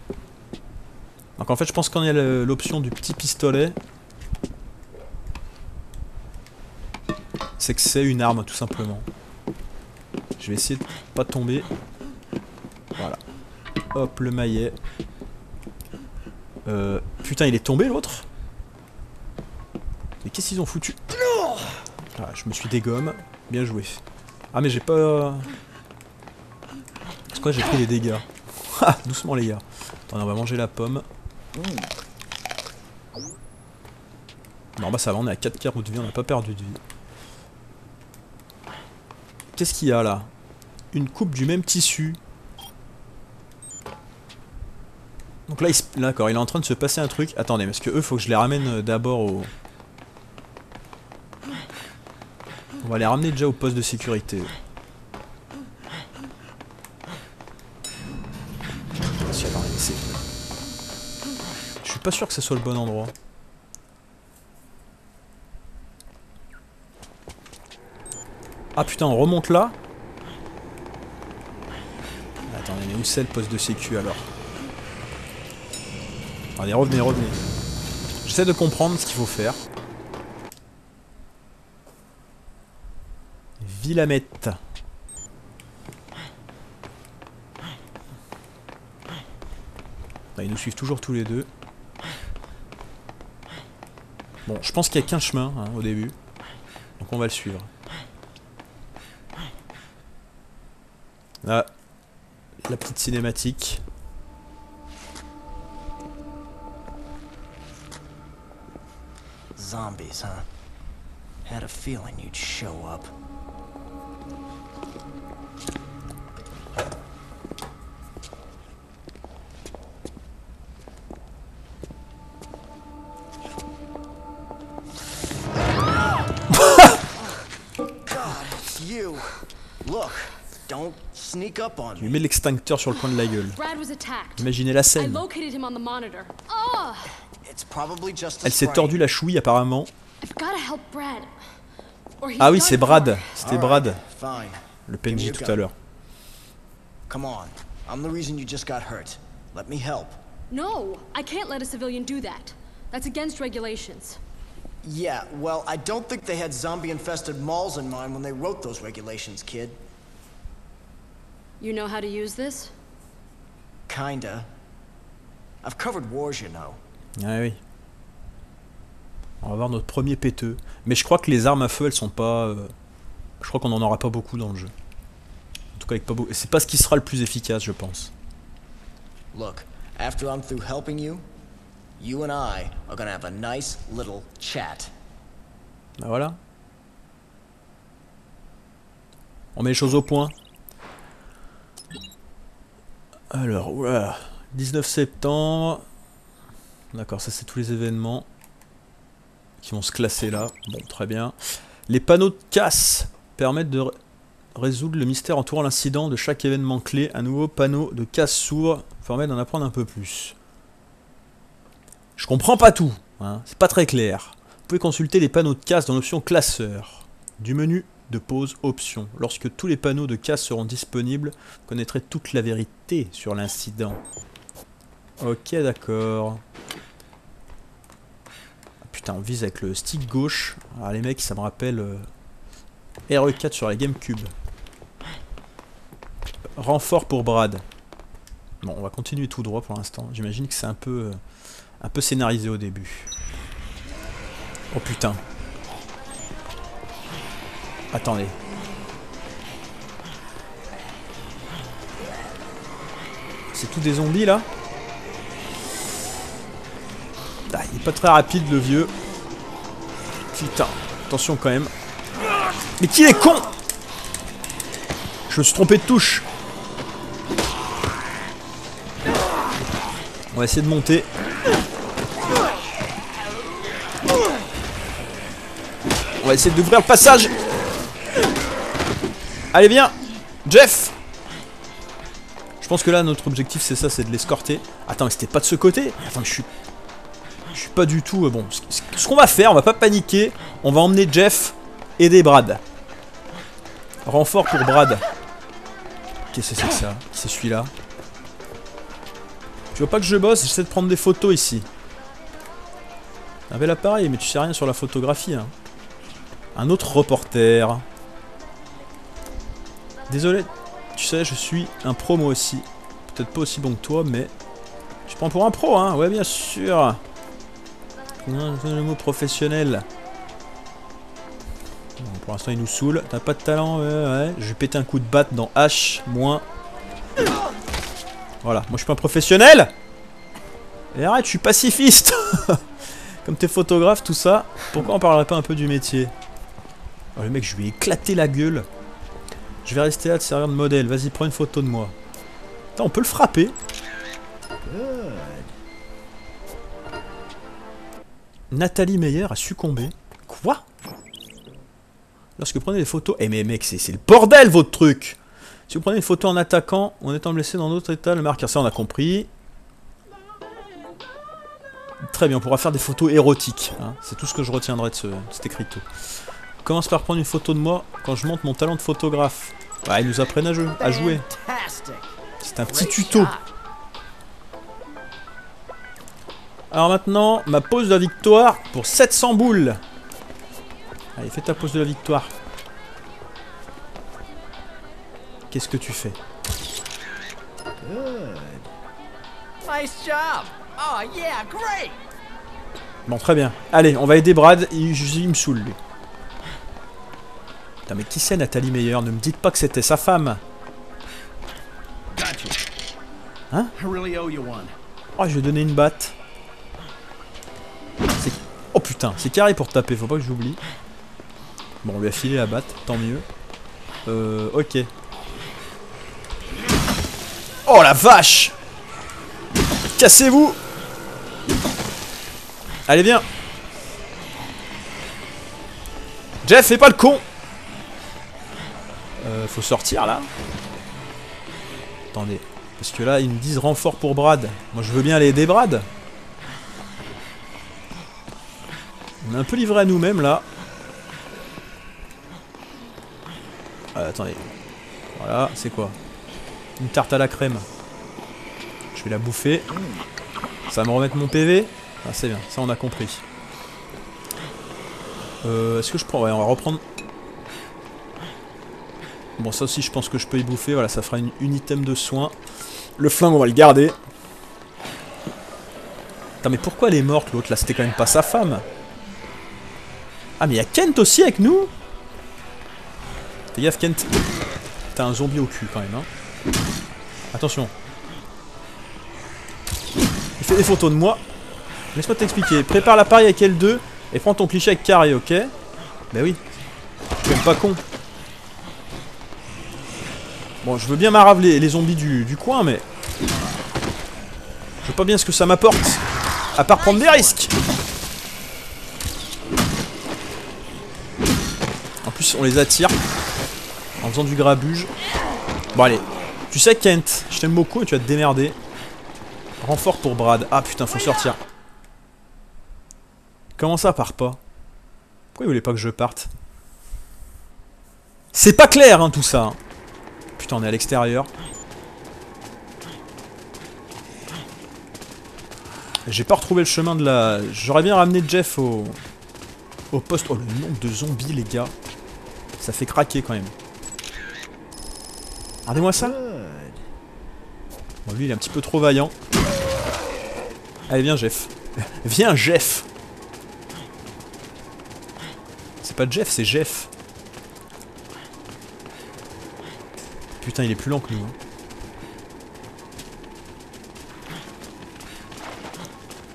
Donc en fait je pense qu'on a l'option du petit pistolet. C'est que c'est une arme tout simplement. Je vais essayer de pas tomber. Voilà. Hop le maillet. Putain il est tombé l'autre. Mais qu'est-ce qu'ils ont foutu? Ah, je me suis dégomme. Bien joué. Ah mais j'ai pas... C'est quoi j'ai pris des dégâts? Ah, doucement les gars. Attendez on va manger la pomme. Non bah ça va, on est à 4 carreaux de vie, on n'a pas perdu de vie. Qu'est-ce qu'il y a là? une coupe du même tissu. Donc là, d'accord, il est en train de se passer un truc. Attendez, parce que eux, faut que je les ramène d'abord au... On va les ramener déjà au poste de sécurité. Attendez, je suis pas sûr que ce soit le bon endroit. Ah putain, on remonte là. Attendez, mais où c'est le poste de sécu alors? Allez, revenez. J'essaie de comprendre ce qu'il faut faire. Villamette. Ils nous suivent toujours tous les deux. Bon, je pense qu'il n'y a qu'un chemin hein, au début. Donc on va le suivre. Là, la petite cinématique. Zombies, huh? Had a feeling you'd show up. You. Look, don't sneak up on Je lui me. mets l'extincteur sur le coin de la gueule. Brad was attacked. Imaginez la I scène. located him on the monitor. Oh! It's probably just a Elle s'est sprain. tordue la chouille apparemment. I've gotta help Brad. Or he's Ah oui, done c'est for. Brad. C'était All Brad, right, fine. le Give me PNJ your tout gun. à l'heure. Come on. I'm the reason you just got hurt. Let me help. No, I can't let a civilian do that. That's against regulations. Yeah, well, I don't think they had zombie-infested malls in mind when they wrote those regulations, kid. You know how to use this? Kinda. I've covered wars, you know. Ah oui. On va voir notre premier péteux. Mais je crois que les armes à feu, elles sont pas... Je crois qu'on en aura pas beaucoup dans le jeu. En tout cas, avec pas beaucoup. C'est pas ce qui sera le plus efficace, je pense. Look, after I'm through helping you, you and I are gonna have a nice little chat. Bah voilà. On met les choses au point. Alors, voilà. 19 septembre. D'accord, ça c'est tous les événements qui vont se classer là. Bon, très bien. Les panneaux de casse permettent de résoudre le mystère entourant l'incident de chaque événement clé. Un nouveau panneau de casse s'ouvre, permet d'en apprendre un peu plus. Je comprends pas tout, hein, c'est pas très clair. Vous pouvez consulter les panneaux de casse dans l'option classeur du menu de pause option. Lorsque tous les panneaux de casse seront disponibles, vous connaîtrez toute la vérité sur l'incident. Ok, d'accord. Ah, putain, on vise avec le stick gauche. Alors les mecs, ça me rappelle RE4 sur la GameCube. Renfort pour Brad. Bon, on va continuer tout droit pour l'instant. J'imagine que c'est un peu scénarisé au début. Oh putain. Attendez. C'est tout des zombies là? Ah, il est pas très rapide le vieux. Putain, attention quand même. Mais qui est con? Je me suis trompé de touche. On va essayer de monter. On va essayer d'ouvrir le passage. Allez viens Jeff. Je pense que là notre objectif c'est ça, c'est de l'escorter. Attends mais c'était pas de ce côté. Attends mais je suis pas du tout... bon, ce qu'on va faire, on va pas paniquer. On va emmener Jeff aider Brad. Renfort pour Brad. Qu'est-ce que c'est que ça? C'est celui-là. Tu vois pas que je bosse? J'essaie de prendre des photos ici. Un bel appareil, mais tu sais rien sur la photographie. Hein. Un autre reporter. Désolé, tu sais, je suis un pro moi aussi. Peut-être pas aussi bon que toi, mais... Je prends pour un pro, hein. Ouais, bien sûr. Le mot professionnel. Bon, pour l'instant, il nous saoule. T'as pas de talent? Ouais. Je vais péter un coup de batte dans H-. Voilà, moi je suis pas un professionnel. Et arrête, je suis pacifiste. Comme t'es photographe, tout ça. Pourquoi on parlerait pas un peu du métier? Oh, le mec, je lui ai éclaté la gueule. Je vais rester là de servir de modèle. Vas-y, prends une photo de moi. Attends, on peut le frapper. Nathalie Meyer a succombé. Quoi? Lorsque vous prenez des photos... Eh mais mec, c'est le bordel votre truc! Si vous prenez une photo en attaquant, en étant blessé dans d'autres états, le marqueur, ça on a compris. Très bien, on pourra faire des photos érotiques. Hein. C'est tout ce que je retiendrai de cet écriteau. Commence par prendre une photo de moi quand je monte mon talent de photographe. Bah, ils nous apprennent à jouer. C'est un petit tuto. Alors maintenant, ma pose de la victoire pour 700 boules. Allez, fais ta pose de la victoire. Qu'est-ce que tu fais? Nice job. Oh yeah, great. Bon, très bien. Allez, on va aider Brad. Il me saoule, lui. Putain, mais qui c'est Nathalie Meyer? Ne me dites pas que c'était sa femme. Hein? Oh, je vais donner une batte. Oh putain, c'est carré pour taper, faut pas que j'oublie. Bon, on lui a filé la batte, tant mieux. Ok. Oh la vache! Cassez-vous! Allez, viens! Jeff, fais pas le con! Faut sortir là. Attendez. Parce que là, ils me disent renfort pour Brad. Moi, je veux bien aller aider Brad. On est un peu livré à nous-mêmes là. Attendez. Voilà, c'est quoi? Une tarte à la crème. Je vais la bouffer. Ça va me remettre mon PV. Ah, c'est bien, ça on a compris. Est-ce que je prends... Ouais, on va reprendre... Bon, ça aussi je pense que je peux y bouffer. Voilà, ça fera une item de soin. Le flingue, on va le garder. Putain, mais pourquoi elle est morte l'autre là? C'était quand même pas sa femme. Ah, mais il y a Kent aussi avec nous. Fais gaffe, Kent. T'as un zombie au cul quand même, hein. Attention. Il fait des photos de moi. Laisse-moi t'expliquer. Prépare l'appareil avec L2 et prends ton cliché avec carré, ok? Bah oui. Je suis même pas con. Bon, je veux bien maraveler les zombies du coin, mais... Je sais pas bien ce que ça m'apporte. À part prendre des risques. En plus, on les attire. En faisant du grabuge. Bon, allez. Tu sais, Kent, je t'aime beaucoup et tu vas te démerder. Renfort pour Brad. Ah putain, faut sortir. Comment ça part pas? Pourquoi il voulait pas que je parte? C'est pas clair, hein, tout ça. Hein. Putain, on est à l'extérieur. J'ai pas retrouvé le chemin de la... J'aurais bien ramené Jeff au poste. Oh, le nombre de zombies, les gars. Ça fait craquer quand même. Regardez-moi ça. Bon, lui, il est un petit peu trop vaillant. Allez, viens, Jeff. Viens, Jeff. C'est pas Jeff, c'est Jeff. Putain, il est plus lent que nous.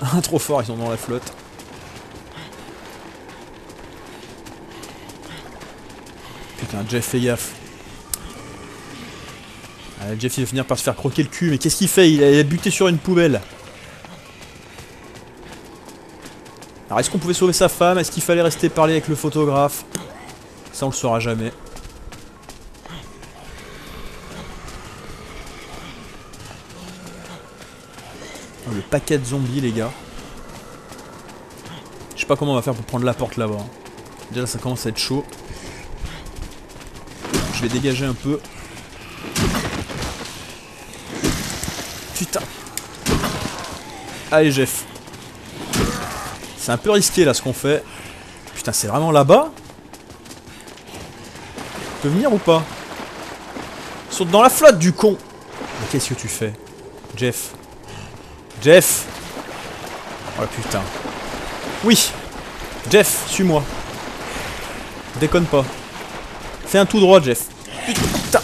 Hein. Trop fort, ils sont dans la flotte. Putain, Jeff, fais gaffe. Allez, Jeff, il va finir par se faire croquer le cul. Mais qu'est-ce qu'il fait? Il a buté sur une poubelle. Alors, est-ce qu'on pouvait sauver sa femme? Est-ce qu'il fallait rester parler avec le photographe? Ça, on le saura jamais. Oh, le paquet de zombies, les gars. Je sais pas comment on va faire pour prendre la porte là-bas. Déjà, ça commence à être chaud. Je vais dégager un peu. Putain. Allez, Jeff. C'est un peu risqué là ce qu'on fait. Putain, c'est vraiment là-bas? Tu peux venir ou pas? Saute dans la flotte du con. Mais qu'est-ce que tu fais? Jeff. Jeff. Oh putain. Oui. Jeff, suis-moi. Déconne pas. Fais un tout droit, Jeff. Putain.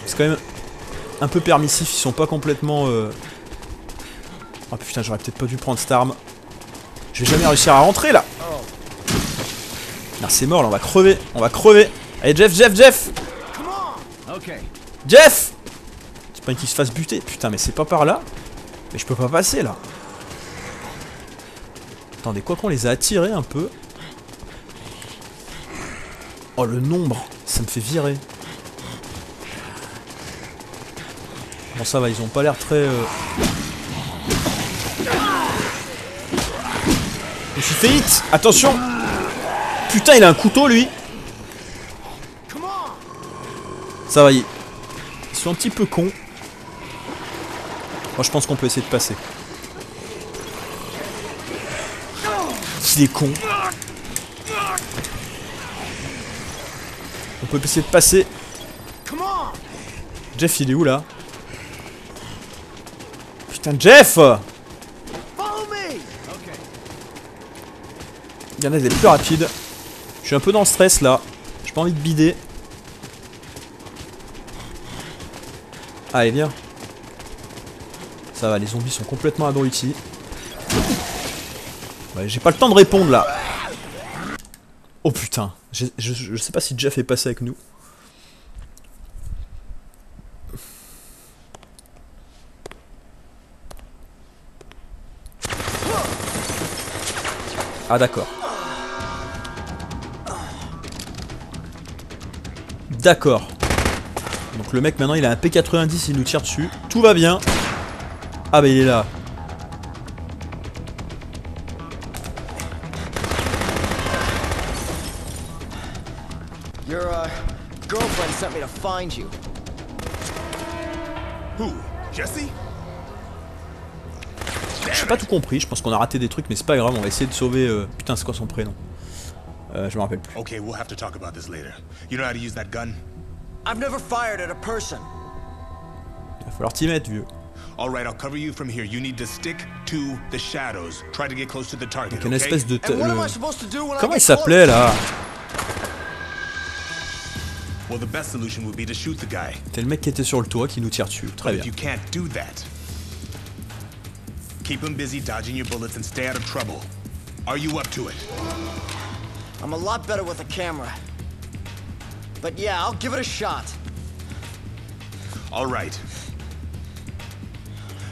C'est quand même un peu permissif, ils sont pas complètement... Oh putain, j'aurais peut-être pas dû prendre cette arme. Je vais jamais réussir à rentrer là. Non, c'est mort là, on va crever. On va crever. Allez Jeff, Jeff, Jeff! Okay. Jeff! C'est pas qu'il se fasse buter. Putain, mais c'est pas par là. Mais je peux pas passer là. Attendez, quoi qu'on les a attirés un peu. Oh le nombre, ça me fait virer. Bon ça va, ils ont pas l'air très... Je me suis fait hit. Attention. Putain, il a un couteau lui. Ça va, ils sont un petit peu cons. Moi je pense qu'on peut essayer de passer. Il est con. On peut essayer de passer. Jeff il est où là? Putain Jeff! Il y en a des plus rapides. Je suis un peu dans le stress là. J'ai pas envie de bider. Allez viens. Ça va, les zombies sont complètement abrutis. Ouais, j'ai pas le temps de répondre là. Oh putain. Je sais pas si Jeff est passé avec nous. Ah d'accord. D'accord. Donc le mec maintenant il a un P90, il nous tire dessus. Tout va bien. Ah bah il est là. Your girlfriend sent me to find you. Who? Jesse? J'ai pas tout compris, je pense qu'on a raté des trucs mais c'est pas grave, on va essayer de sauver... Putain c'est quoi son prénom? Je me rappelle plus. Okay, we'll have to talk about this later. You know how to use that gun? I've never fired at a person. Il va falloir t'y mettre vieux. All right, I'll cover you from here. You need to stick to the shadows. Try to get close to the target, Donc une okay? espèce de... And what am I supposed to do when Comment I il get s'appelait close? là? Well, the best solution would be to shoot the guy. C'était le mec qui était sur le toit qui nous tire dessus. Très But bien. if you can't do that, keep him busy dodging your bullets and stay out of trouble. Are you up to it? I'm a lot better with a camera. But yeah, I'll give it a shot. All right.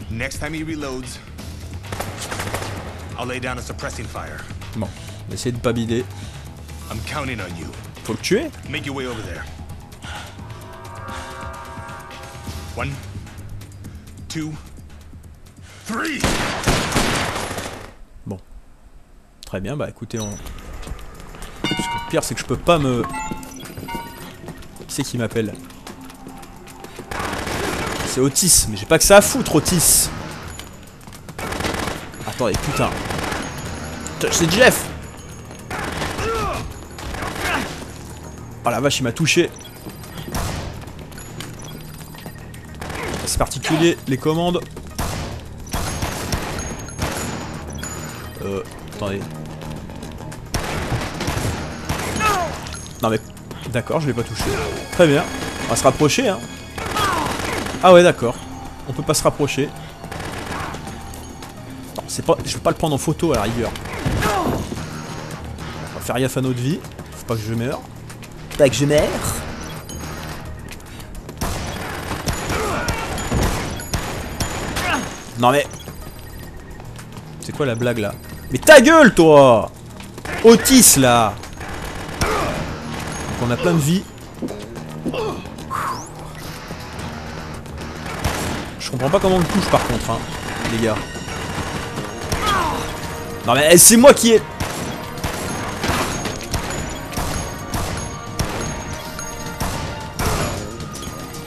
Next time he reloads, I'll lay down a suppressing fire. Bon, on va essayer de pas bider. I'm counting on you. Faut le tuer? Make your way over there. 1, 2, 3. Bon. Très bien, bah écoutez, on... Parce que le pire c'est que je peux pas me... Qui c'est qui m'appelle? C'est Otis, mais j'ai pas que ça à foutre Otis. Attendez, putain. C'est Jeff. Oh la vache, il m'a touché. C'est particulier, les commandes. Attendez. Non mais... D'accord, je l'ai pas touché. Très bien. On va se rapprocher, hein. Ah ouais, d'accord. On peut pas se rapprocher. Non, c'est pas... Je veux pas le prendre en photo, à la rigueur. On va faire gaffe à notre vie. Faut pas que je meure. Pas que je meure. Non mais... C'est quoi la blague là? Mais ta gueule toi! Otis là! Donc on a plein de vie. Je comprends pas comment on le touche par contre hein, les gars. Non mais c'est moi qui ai...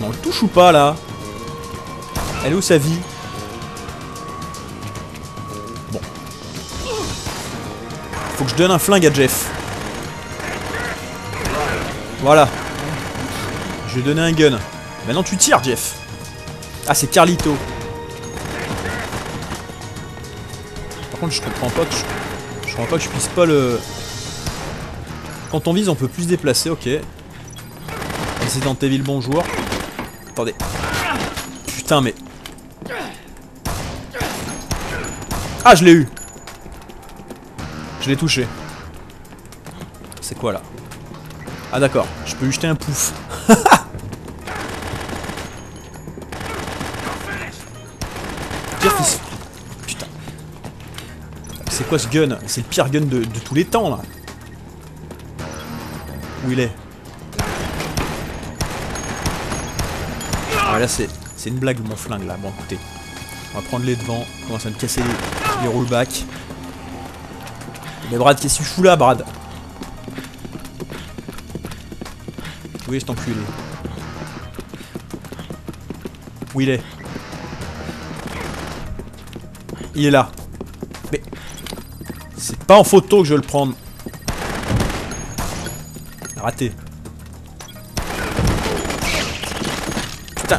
Non, on le touche ou pas là? Elle est où sa vie? Bon. Faut que je donne un flingue à Jeff. Voilà. Je vais donner un gun. Maintenant tu tires Jeff. Ah c'est Carlito. Par contre je comprends pas que je comprends pas que je puisse pas le... Quand on vise on peut plus se déplacer, ok. Resident Evil bonjour. Attendez. Putain mais... Ah je l'ai eu. Je l'ai touché. C'est quoi là? Ah d'accord, je peux lui jeter un pouf. Putain. C'est quoi ce gun? C'est le pire gun de tous les temps là. Où il est? Ah là c'est une blague mon flingue là. Bon écoutez, on va prendre les devants, on commence à me casser les rollbacks. Mais Brad, qu'est-ce que tu fous là, Brad? Où est cet enculé? Où il est? Il est là. Mais... c'est pas en photo que je vais le prendre. Raté. Putain.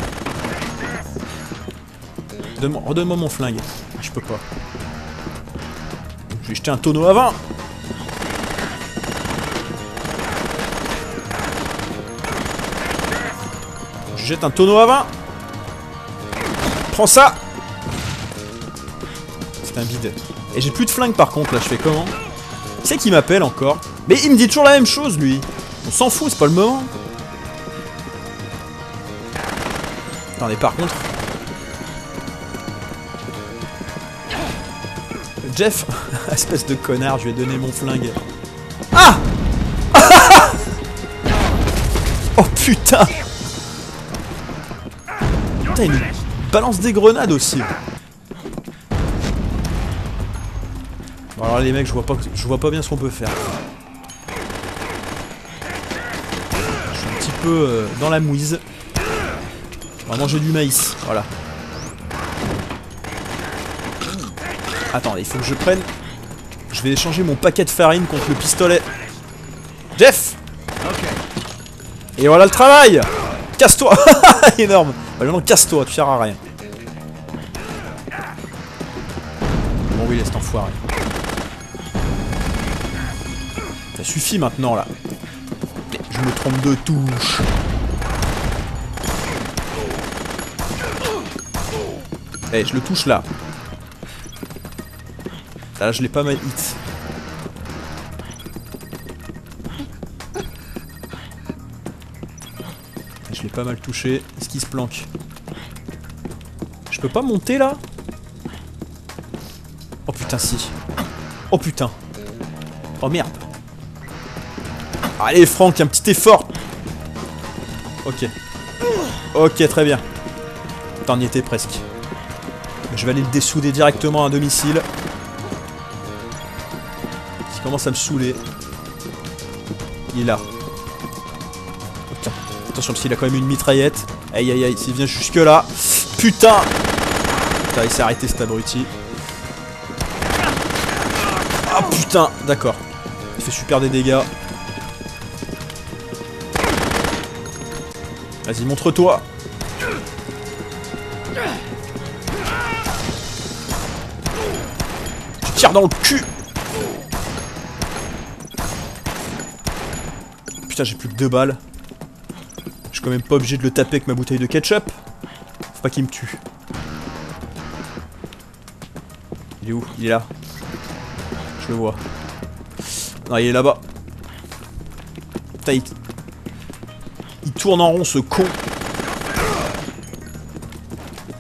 Redonne-moi mon flingue. Je peux pas. Je vais jeter un tonneau à vin. Je jette un tonneau à vin. Prends ça. C'est un bide. Et j'ai plus de flingue par contre là, je fais comment? Qui c'est qui m'appelle encore? Mais il me dit toujours la même chose lui. On s'en fout, c'est pas le moment. Attendez, par contre... Jeff, espèce de connard, je lui ai donné mon flingue. Ah! Oh putain! Putain, il balance des grenades aussi. Bon alors les mecs, je vois pas bien ce qu'on peut faire. Je suis un petit peu dans la mouise. On va manger du maïs, voilà. Attendez, il faut que je prenne... Je vais échanger mon paquet de farine contre le pistolet. Jeff! Et voilà le travail! Casse-toi! Énorme! Bah non, casse-toi, tu sers à rien. Bon oui, laisse t'enfoirer. Ça suffit maintenant, là. Je me trompe de touche. Eh, je le touche, là. Là, je l'ai pas mal hit. Je l'ai pas mal touché. Est-ce qu'il se planque? Je peux pas monter là? Oh putain si. Oh putain. Oh merde. Allez Franck, un petit effort. Ok. Ok, très bien. T'en y étais presque. Je vais aller le dessouder directement à domicile. Il commence à me saouler. Il est là. Putain. Attention parce qu'il a quand même une mitraillette. Aïe aïe aïe, s'il vient jusque là. Putain. Putain, il s'est arrêté cet abruti. Ah putain, d'accord. Il fait super des dégâts. Vas-y, montre-toi. Tu tires dans le cul. Putain, j'ai plus que 2 balles. Je suis quand même pas obligé de le taper avec ma bouteille de ketchup. Faut pas qu'il me tue. Il est où? Il est là. Je le vois. Non, il est là-bas. Putain, il tourne en rond, ce con.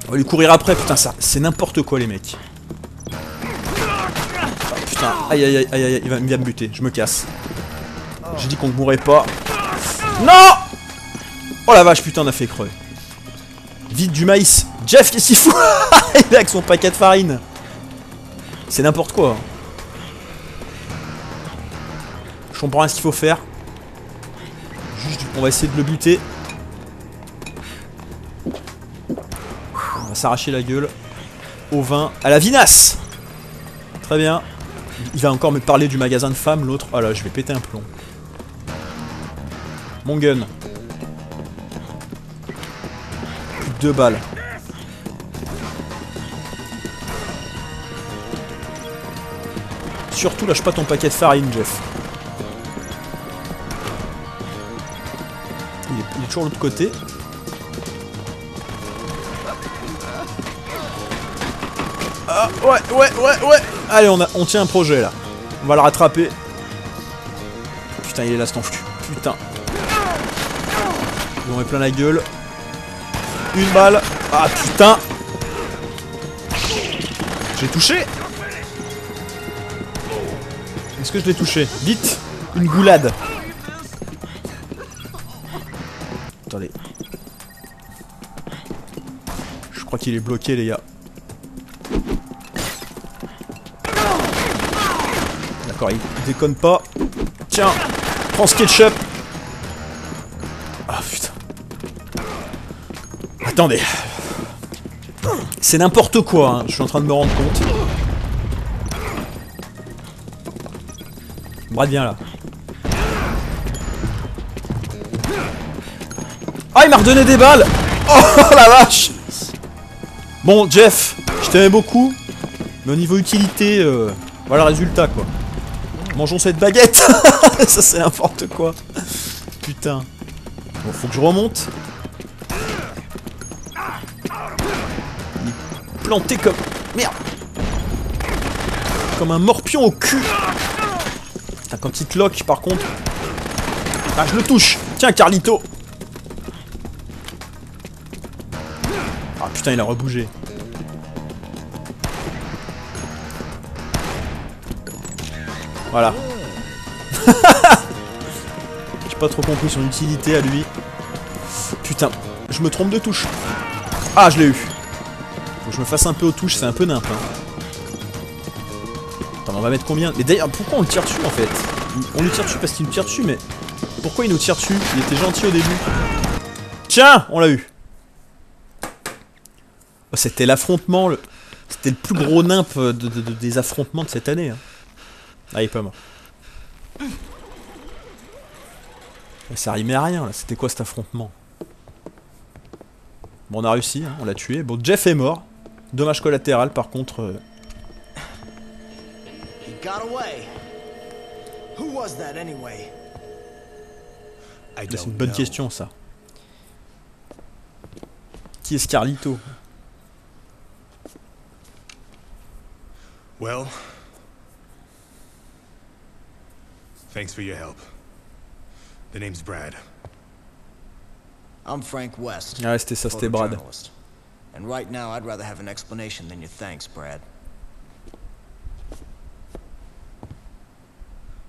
On va lui courir après, putain, ça, c'est n'importe quoi, les mecs. Ah, putain, aïe aïe aïe aïe aïe, il va me buter, je me casse. J'ai dit qu'on ne mourrait pas. Non! Oh la vache, putain, on a fait creux. Vite du maïs. Jeff, qu'est-ce qu'il fout? Il est avec son paquet de farine. C'est n'importe quoi. Je comprends rien ce qu'il faut faire. Juste, on va essayer de le buter. On va s'arracher la gueule. Au vin. À la vinasse! Très bien. Il va encore me parler du magasin de femmes, l'autre. Oh là, je vais péter un plomb. Mon gun. Plus de 2 balles. Surtout lâche pas ton paquet de farine, Jeff. Il est toujours de l'autre côté. Ah, ouais. Allez, on tient un projet là. On va le rattraper. Putain, il est là cet enfoiré. Putain. Je m'en mets plein la gueule. Une balle. Ah putain. J'ai touché. Est-ce que je l'ai touché? Vite. Une goulade. Attendez. Je crois qu'il est bloqué les gars. D'accord, il déconne pas. Tiens, prends ce ketchup. Ah putain. Attendez. C'est n'importe quoi, hein. Je suis en train de me rendre compte. Brad, viens là. Ah, il m'a redonné des balles. Oh la vache. Bon, Jeff, je t'aimais beaucoup. Mais au niveau utilité, voilà le résultat quoi. Mangeons cette baguette. Ça c'est n'importe quoi. Putain. Bon, faut que je remonte. Il est planté comme... Merde. Comme un morpion au cul. Putain, quand il te lock par contre... Ah, je le touche. Tiens, Carlito. Ah putain, il a rebougé. Voilà. J'ai pas trop compris son utilité à lui. Putain, je me trompe de touche. Ah, je l'ai eu. Faut que je me fasse un peu aux touches, c'est un peu nimp. Hein. Attends, on va mettre combien? Mais d'ailleurs, pourquoi on le tire dessus en fait? On lui tire dessus parce qu'il nous tire dessus, mais... Pourquoi il nous tire dessus? Il était gentil au début. Tiens, on l'a eu. Oh, c'était l'affrontement, c'était le plus gros nimp des affrontements de cette année. Hein. Ah, il est pas mort. Ça rimait à rien là, c'était quoi cet affrontement? Bon, on a réussi, hein, on l'a tué. Bon, Jeff est mort. Dommage collatéral par contre. C'est une bonne question ça. Qui est Carlito? Well, thanks for your help. The name's Brad. I'm Frank West. Ah, c'était ça, c'était Brad. And right now, I'd rather have an explanation than your thanks, Brad.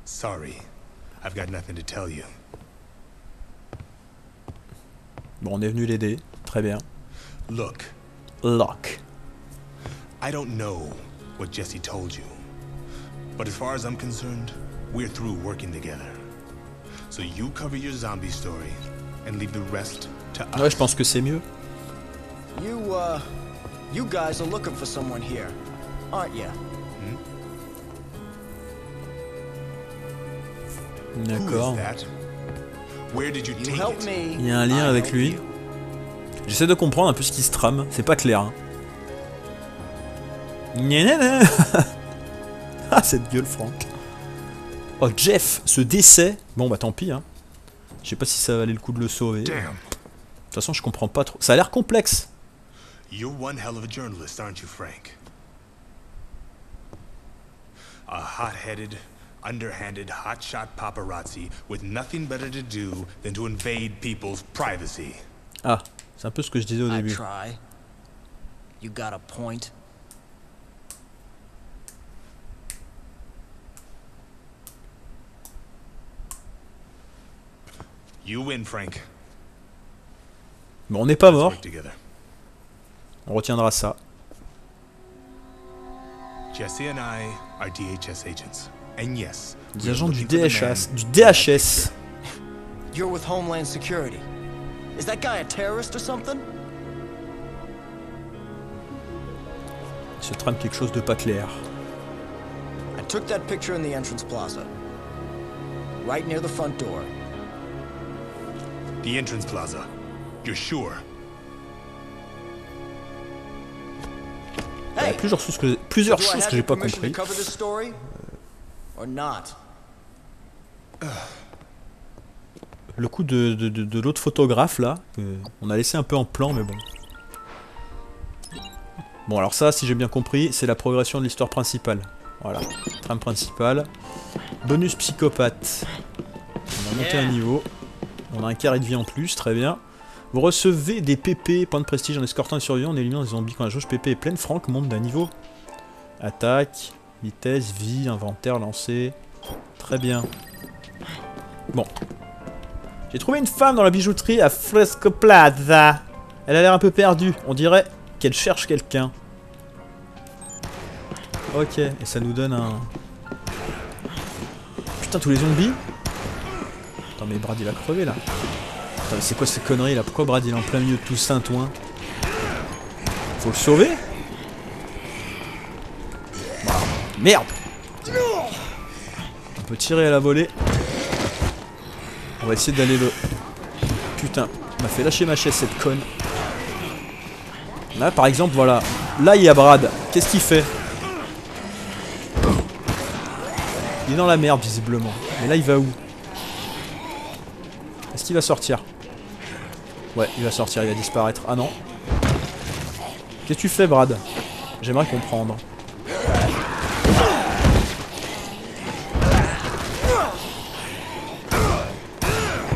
Sorry, I've got nothing to tell you. Bon, on est venu l'aider. Très bien. Look. I don't know what Jesse told you, but as far as I'm concerned, we're through working together. So you cover your zombie story and leave the rest to us. Ouais, je pense que c'est mieux. You guys are looking for someone here, aren't you? D'accord. Where did you take it? Il y a un lien avec lui. J'essaie de comprendre un peu ce qui se trame, c'est pas clair. Hein. Ah, cette gueule, Franck. Oh, Jeff, ce décès. Bon, bah tant pis. Hein. Je sais pas si ça valait le coup de le sauver. De toute façon, je comprends pas trop. Ça a l'air complexe. You're one hell of a journalist, aren't you, Frank? A hot-headed, underhanded, hotshot paparazzi with nothing better to do than to invade people's privacy. Ah, c'est un peu ce que je disais au début. Try. You got a point. You win, Frank. Bon, on n'est pas mort. On retiendra ça. Jesse and I are DHS agents. And yes, des agents du DHS. Du DHS. You're with Homeland Security. Is that guy a terrorist or something? Il se trame quelque chose de pas clair. I took that picture in the entrance plaza. Right near the front door. The entrance plaza. You're sure? Il y a plusieurs choses que j'ai pas compris. Le coup de l'autre photographe là, on a laissé un peu en plan, mais bon. Bon, alors ça, si j'ai bien compris, c'est la progression de l'histoire principale. Voilà, trame principale. Bonus psychopathe. On a monté un niveau. On a un carré de vie en plus, très bien. Vous recevez des PP, points de prestige en escortant les survivants, en éliminant les zombies quand la jauge PP est pleine. Franck monte d'un niveau. Attaque, vitesse, vie, inventaire, lancer. Très bien. Bon. J'ai trouvé une femme dans la bijouterie à Fresco Plaza. Elle a l'air un peu perdue. On dirait qu'elle cherche quelqu'un. Ok, et ça nous donne un... Putain, tous les zombies. Attends, mais Brad il a crevé là. Attends, mais c'est quoi ces conneries là? Pourquoi Brad il est en plein milieu de tout Saint-Ouen? Faut le sauver? Bah, merde! On peut tirer à la volée. On va essayer d'aller le... Putain, m'a fait lâcher ma chaise cette conne. Là par exemple, voilà. Là il y a Brad. Qu'est-ce qu'il fait? Il est dans la merde visiblement. Mais là il va où? Est-ce qu'il va sortir? Ouais, il va sortir, il va disparaître. Ah non. Qu'est-ce que tu fais Brad? J'aimerais comprendre.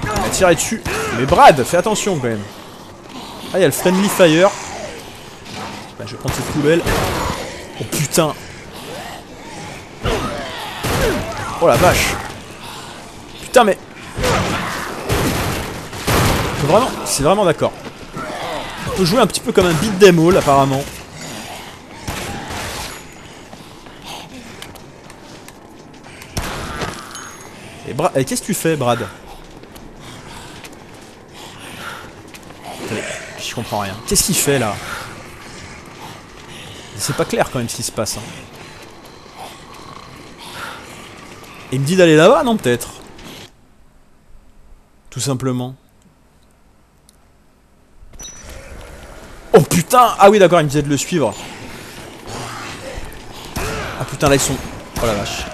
Il a tiré dessus. Mais Brad, fais attention quand même. Ah, il y a le Friendly Fire. Bah, je vais prendre cette poubelle. Oh putain. Oh la vache. Putain mais... Vraiment, c'est vraiment d'accord. On peut jouer un petit peu comme un beat'em all apparemment. Et qu'est-ce que tu fais Brad? Je comprends rien. Qu'est-ce qu'il fait là? C'est pas clair quand même ce qui se passe. Hein. Il me dit d'aller là-bas, non peut-être? Tout simplement. Oh putain! Ah oui d'accord, il me disait de le suivre. Ah putain là ils sont... Oh la vache.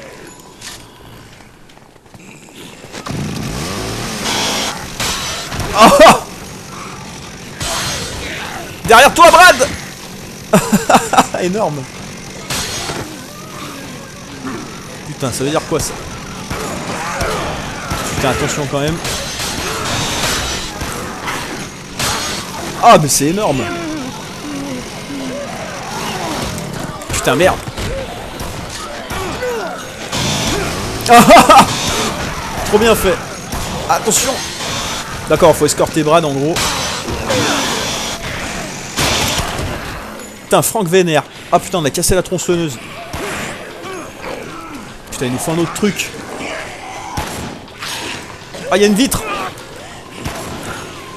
Oh! Derrière toi Brad! Énorme. Putain, ça veut dire quoi ça? Putain, attention quand même. Ah, mais c'est énorme. Putain, merde. Ah, trop bien fait. Attention. D'accord, faut escorter Brad en gros. Putain, Franck vénère. Ah putain, on a cassé la tronçonneuse. Putain, il nous faut un autre truc. Ah, il y a une vitre.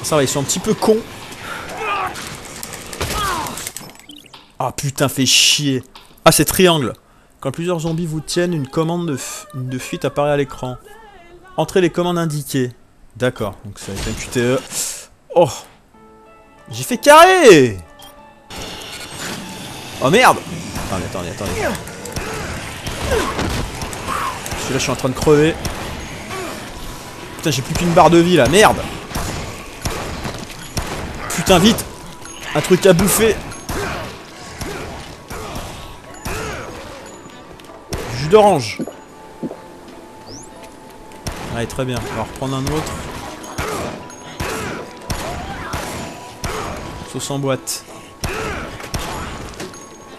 Ça va, ils sont un petit peu cons. Ah putain, fait chier. Ah, c'est triangle. Quand plusieurs zombies vous tiennent, une commande de fuite apparaît à l'écran. Entrez les commandes indiquées. D'accord, donc ça va être un QTE. Oh, j'ai fait carré. Oh merde. Attendez. Celui-là, je suis en train de crever. Putain, j'ai plus qu'une barre de vie là, merde. Putain, vite. Un truc à bouffer. Jus d'orange. Allez, très bien. On va reprendre un autre. Sauce en boîte.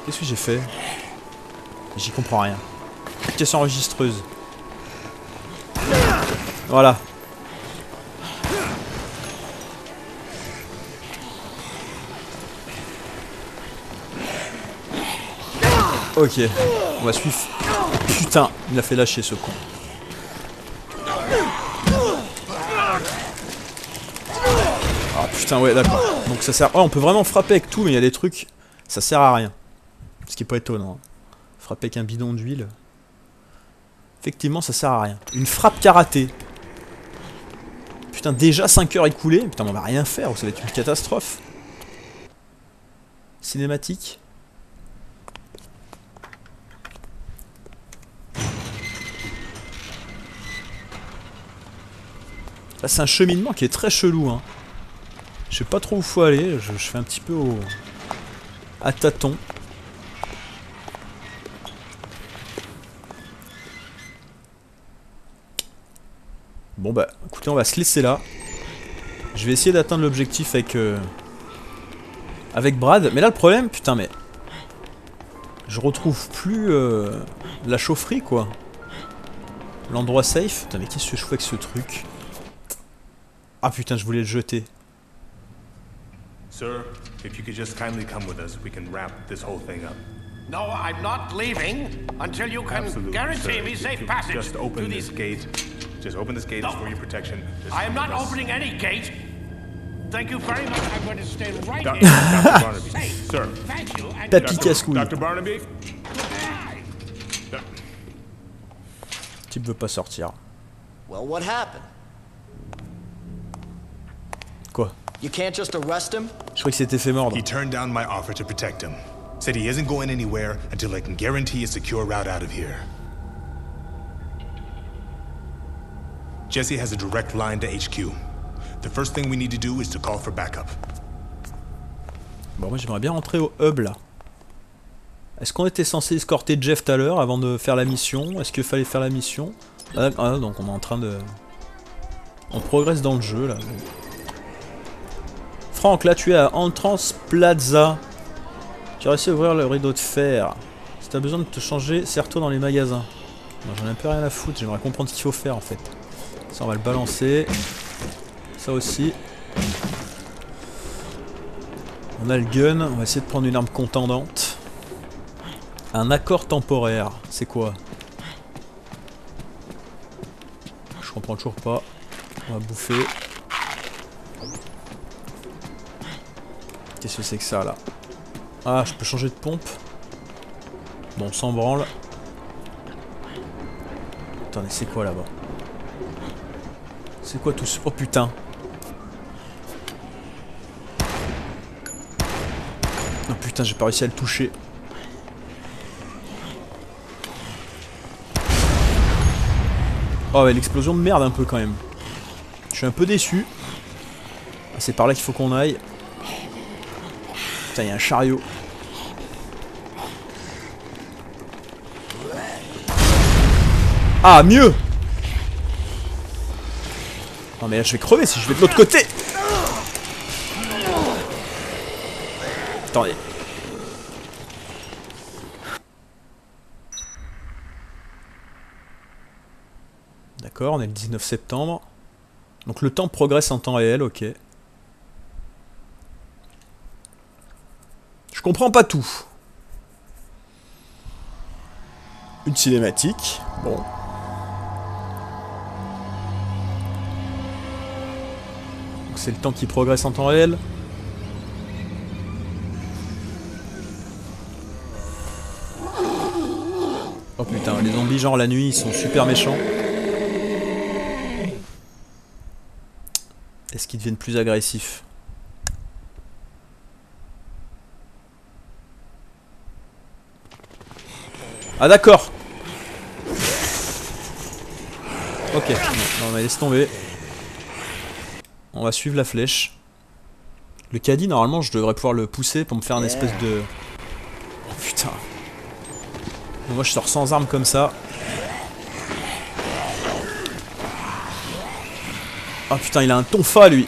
Qu'est-ce que j'ai fait? J'y comprends rien. Pièce enregistreuse. Voilà. Ok. On va suivre. Putain, il a fait lâcher ce con. Ah putain, ouais, d'accord. Donc ça sert... Oh, on peut vraiment frapper avec tout, mais il y a des trucs... Ça sert à rien. Ce qui est pas étonnant. Frapper avec un bidon d'huile. Effectivement, ça sert à rien. Une frappe karaté. Putain, déjà 5 heures écoulées. Putain, on va rien faire. Ça va être une catastrophe. Cinématique. Là, c'est un cheminement qui est très chelou. Hein. Je sais pas trop où faut aller. Je fais un petit peu au... à tâtons. Bon bah, écoutez, on va se laisser là. Je vais essayer d'atteindre l'objectif avec Brad. Mais là, le problème, putain, mais... Je retrouve plus la chaufferie, quoi. L'endroit safe. Putain, mais qu'est-ce que je fais avec ce truc? Ah putain, je voulais le jeter. Sir, if you could just kindly come with us, we can wrap this whole thing up. No, I'm not leaving until you can Absolutely, guarantee sir. me If safe you passage just open through this these... gate. Just open this gate. It's for your protection. Just I am not press- opening any gate. Thank you very much. I'm going to stay right Doc- here. Dr. Barnaby, Safe. sir. Thank you. And Tapis goodbye. casse-couille. Dr. Barnaby? Goodbye. Le type veut pas sortir. Well, what happened? Quoi? You can't just arrest him? Je crois que c'était fait mordre. He turned down my offer to protect him. Said he isn't going anywhere until I can guarantee a secure route out of here. Jesse has a direct line to HQ. The first thing we need to do is to call for backup. Bon, moi j'aimerais bien rentrer au hub là. Est-ce qu'on était censé escorter Jeff tout à l'heure avant de faire la mission? Est-ce qu'il fallait faire la mission? Ah, donc on est en train de... On progresse dans le jeu là. Franck, là tu es à Entrance Plaza. Tu as réussi à ouvrir le rideau de fer. Si t'as besoin de te changer, serre-toi dans les magasins. J'en ai un peu rien à foutre, j'aimerais comprendre ce qu'il faut faire en fait. Ça on va le balancer. Ça aussi. On a le gun, on va essayer de prendre une arme contendante. Un accord temporaire, c'est quoi? Je comprends toujours pas. On va bouffer. Qu'est-ce que c'est que ça là? Ah, je peux changer de pompe. Bon, on s'en branle. Attendez, c'est quoi là-bas? C'est quoi tout ce... Oh putain! Oh putain, j'ai pas réussi à le toucher. Oh ouais, l'explosion de merde un peu quand même. Je suis un peu déçu. Ah, c'est par là qu'il faut qu'on aille. Putain, il y a un chariot. Ah, mieux! Non mais là je vais crever si je vais de l'autre côté. Attendez. D'accord, on est le 19 septembre. Donc le temps progresse en temps réel, ok. Je comprends pas tout. Une cinématique, bon. C'est le temps qui progresse en temps réel. Oh putain, les zombies genre la nuit ils sont super méchants. Est-ce qu'ils deviennent plus agressifs? Ah d'accord. Ok, non mais laisse tomber. On va suivre la flèche. Le caddie, normalement, je devrais pouvoir le pousser pour me faire une espèce de... Oh putain. Moi, je sors sans arme comme ça. Oh putain, il a un tonfa, lui.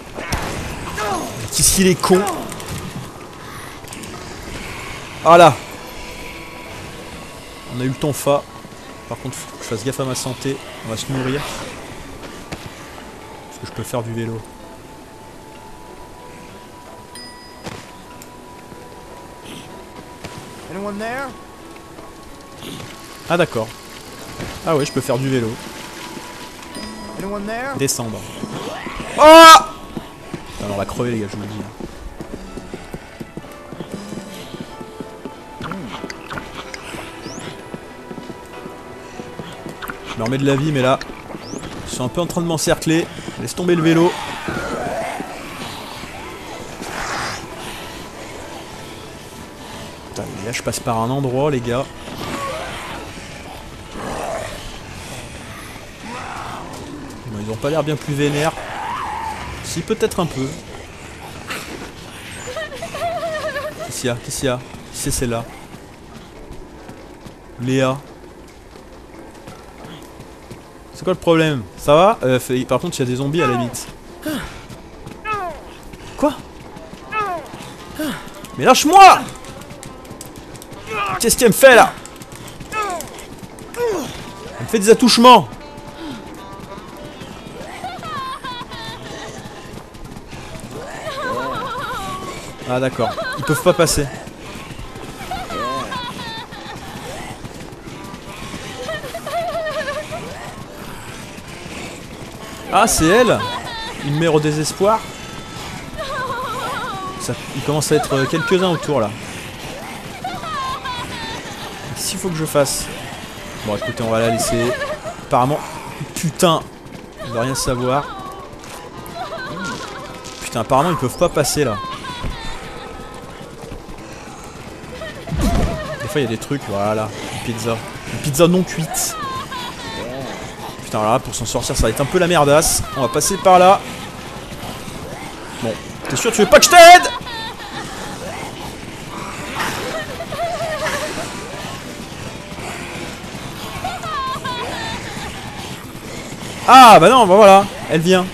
Qu'est-ce qu'il est con. Ah là. On a eu le tonfa. Par contre, faut que je fasse gaffe à ma santé. On va se nourrir. Parce que je peux faire du vélo. Ah d'accord. Ah ouais, je peux faire du vélo. Descendre. Oh! On va crever les gars, je vous le dis. Je leur mets de la vie, mais là, ils sont un peu en train de m'encercler. Laisse tomber le vélo. Putain, mais là, je passe par un endroit, les gars. Bon, ils ont pas l'air bien plus vénères. Si, peut-être un peu. Qu'est-ce qu'il y a? Qu'est-ce qu'il y a? Qui c'est celle-là? Léa. C'est quoi le problème? Ça va? Par contre, il y a des zombies à la limite. Mais lâche-moi! Qu'est-ce qu'elle me fait là? Elle me fait des attouchements. Ah d'accord, ils peuvent pas passer. Ah c'est elle? Une mère au désespoir. Ça, il commence à être quelques-uns autour là. Qu'est-ce qu'il faut que je fasse? Bon écoutez, on va la laisser. Apparemment, putain, on va rien savoir. Putain, apparemment ils peuvent pas passer là. Des fois il y a des trucs, voilà, une pizza non cuite. Putain, là pour s'en sortir ça va être un peu la merdasse. On va passer par là. Bon, t'es sûr tu veux pas que je t'aide? Ah bah non, bah voilà, elle vient.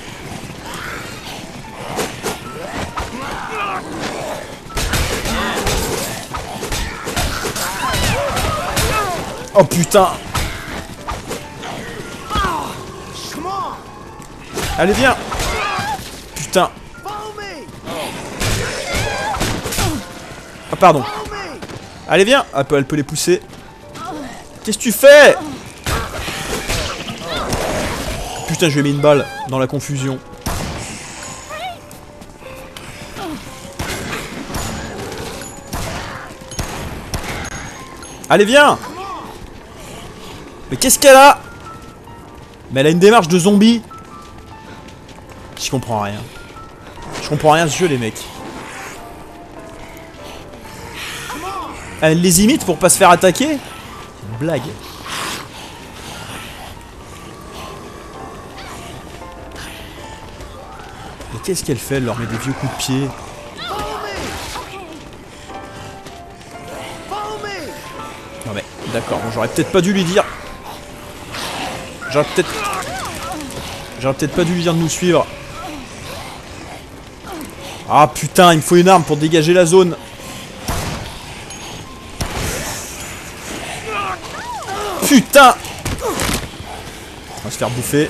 Oh putain. Allez viens. Putain. Ah pardon. Allez viens. Elle peut les pousser. Qu'est-ce que tu fais? Putain, je lui ai mis une balle dans la confusion. Allez, viens! Mais qu'est-ce qu'elle a? Mais elle a une démarche de zombie. Je comprends rien. Je comprends rien à ce jeu, les mecs. Elle les imite pour pas se faire attaquer? C'est une blague. Mais qu'est-ce qu'elle fait? Elle leur met des vieux coups de pied. Non mais, d'accord, bon, j'aurais peut-être pas dû lui dire. J'aurais peut-être pas dû lui dire de nous suivre. Ah putain, il me faut une arme pour dégager la zone. Putain! On va se faire bouffer.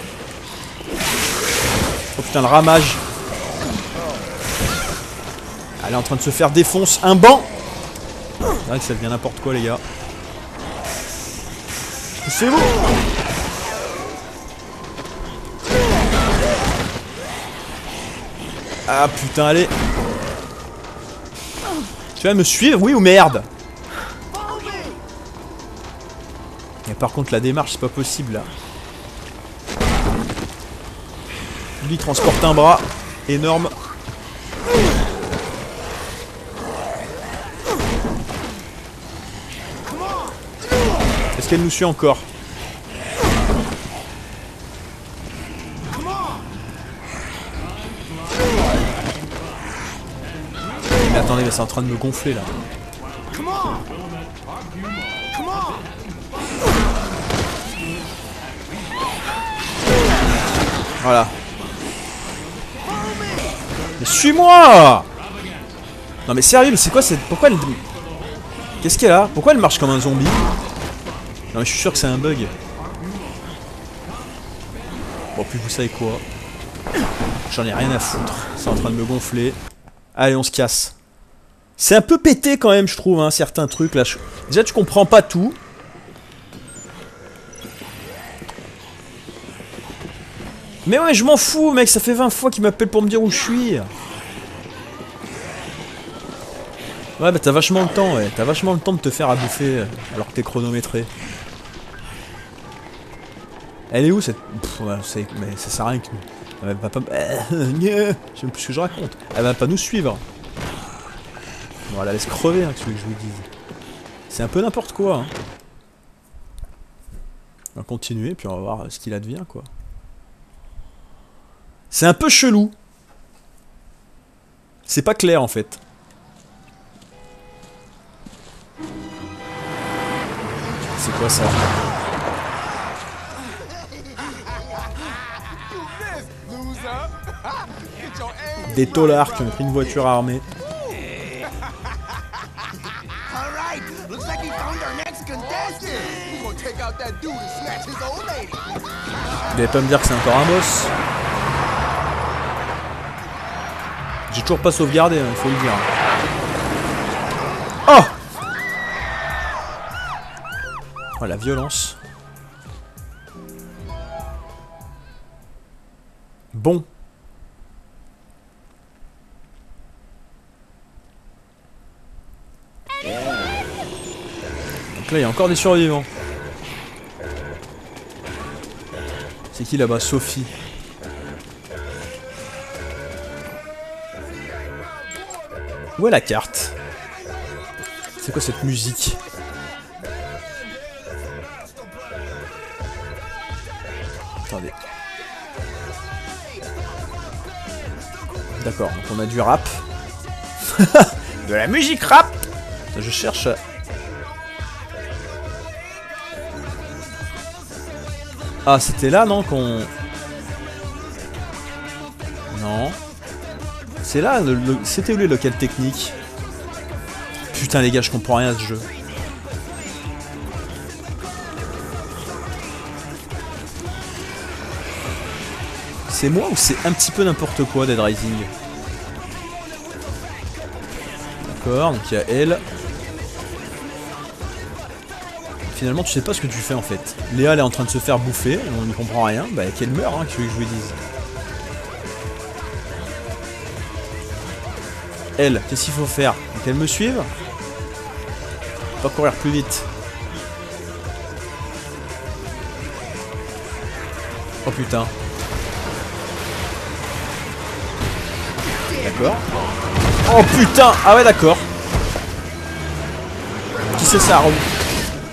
Oh putain, le ramage. Elle est en train de se faire défoncer. Un banc! C'est vrai que ça devient n'importe quoi, les gars. Poussez-vous! Ah putain, allez! Tu vas me suivre, oui ou merde? Mais par contre, la démarche, c'est pas possible là. Lui, il transporte un bras énorme. Est-ce qu'elle nous suit encore? Mais attendez, mais c'est en train de me gonfler là. Voilà. Mais suis-moi! Non mais sérieux, mais c'est quoi cette... Pourquoi elle... Qu'est-ce qu'elle a? Pourquoi elle marche comme un zombie? Non mais je suis sûr que c'est un bug. Bon puis vous savez quoi? J'en ai rien à foutre. C'est en train de me gonfler. Allez, on se casse. C'est un peu pété quand même, je trouve, hein, certains trucs là. Déjà, tu comprends pas tout. Mais ouais, je m'en fous, mec, ça fait 20 fois qu'il m'appelle pour me dire où je suis. Ouais, bah t'as vachement le temps, ouais. T'as vachement le temps de te faire à bouffer alors que t'es chronométré. Elle est où cette... Pff, ouais, mais ça sert à rien que... Elle va pas... Je sais même plus ce que je raconte. Elle va pas nous suivre. Bon, elle la laisse crever, hein, que je vous dise. C'est un peu n'importe quoi, hein. On va continuer, puis on va voir ce qu'il advient, quoi. C'est un peu chelou. C'est pas clair, en fait. C'est quoi, ça? Des taulards qui ont pris une voiture armée. All right, looks like he found our next contestant. We're gonna take out that dude and snatch his old lady. Vous n'allez pas me dire que c'est encore un boss. J'ai toujours pas sauvegardé, il faut le dire. Oh! Oh la violence. Bon. Donc là il y a encore des survivants. C'est qui là-bas? Sophie. Où est la carte? C'est quoi cette musique? Attendez. D'accord, donc on a du rap. De la musique rap. Je cherche... Ah, c'était là, non, qu'on... Non. C'est là, c'était où les locales techniques? Putain, les gars, je comprends rien à ce jeu. C'est moi ou c'est un petit peu n'importe quoi, Dead Rising? D'accord, donc il y a elle. Finalement, tu sais pas ce que tu fais en fait. Léa, elle est en train de se faire bouffer, on ne comprend rien. Bah, qu'elle meurt, hein, que je vous dise. Elle, qu'est-ce qu'il faut faire? Qu'elle me suive? Pas courir plus vite. Oh putain. D'accord. Oh putain. Ah ouais, d'accord. Qui c'est ça?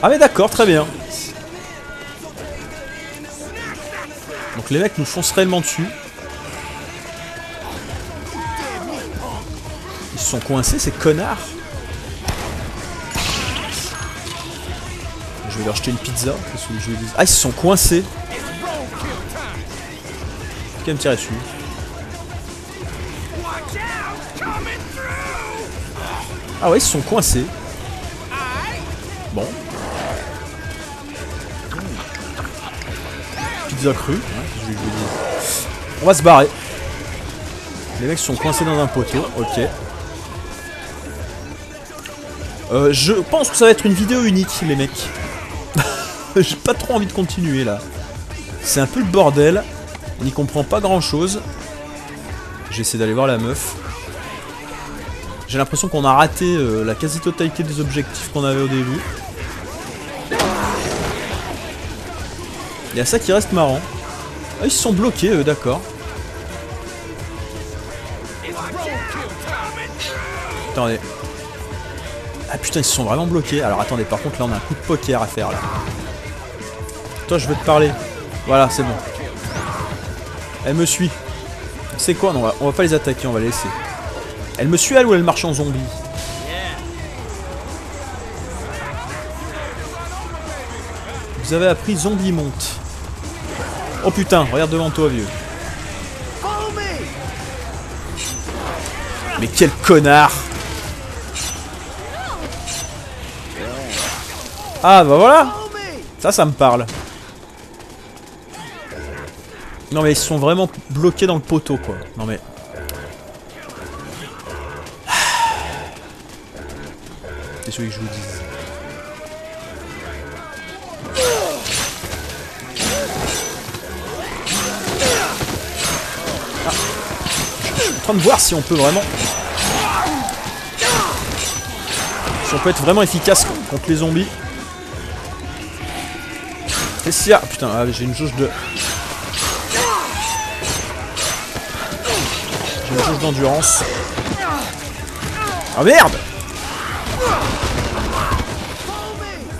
Ah mais d'accord, très bien. Donc les mecs nous foncent réellement dessus. Ils se sont coincés, ces connards. Je vais leur jeter une pizza. Qu'est-ce que je lui dis? Ah, ils se sont coincés. Qui va me tirer dessus? Ah ouais, ils se sont coincés. Bon. Pizza crue. Hein, je dis. On va se barrer. Les mecs sont coincés dans un poteau. Ok. Je pense que ça va être une vidéo unique, les mecs. J'ai pas trop envie de continuer là. C'est un peu le bordel. On n'y comprend pas grand chose. J'essaie d'aller voir la meuf. J'ai l'impression qu'on a raté la quasi-totalité des objectifs qu'on avait au début. Il y a ça qui reste marrant. Ah, ils se sont bloqués, d'accord. Attendez. Ah putain, ils se sont vraiment bloqués. Alors attendez, par contre là on a un coup de poker à faire là. Toi, je veux te parler. Voilà, c'est bon. Elle me suit. C'est quoi? Non, on va pas les attaquer, on va les laisser. Elle me suit elle ou elle marche en zombie? Vous avez appris zombie monte. Oh putain, regarde devant toi, vieux. Mais quel connard! Ah bah voilà! Ça me parle. Non mais ils sont vraiment bloqués dans le poteau quoi. Non mais... C'est celui que je vous dis. Ah. Je suis en train de voir si on peut vraiment... Si on peut être vraiment efficace contre les zombies. Qu'est-ce qu'il y a? Putain, ah, j'ai une jauge de... J'ai une jauge d'endurance. Ah merde!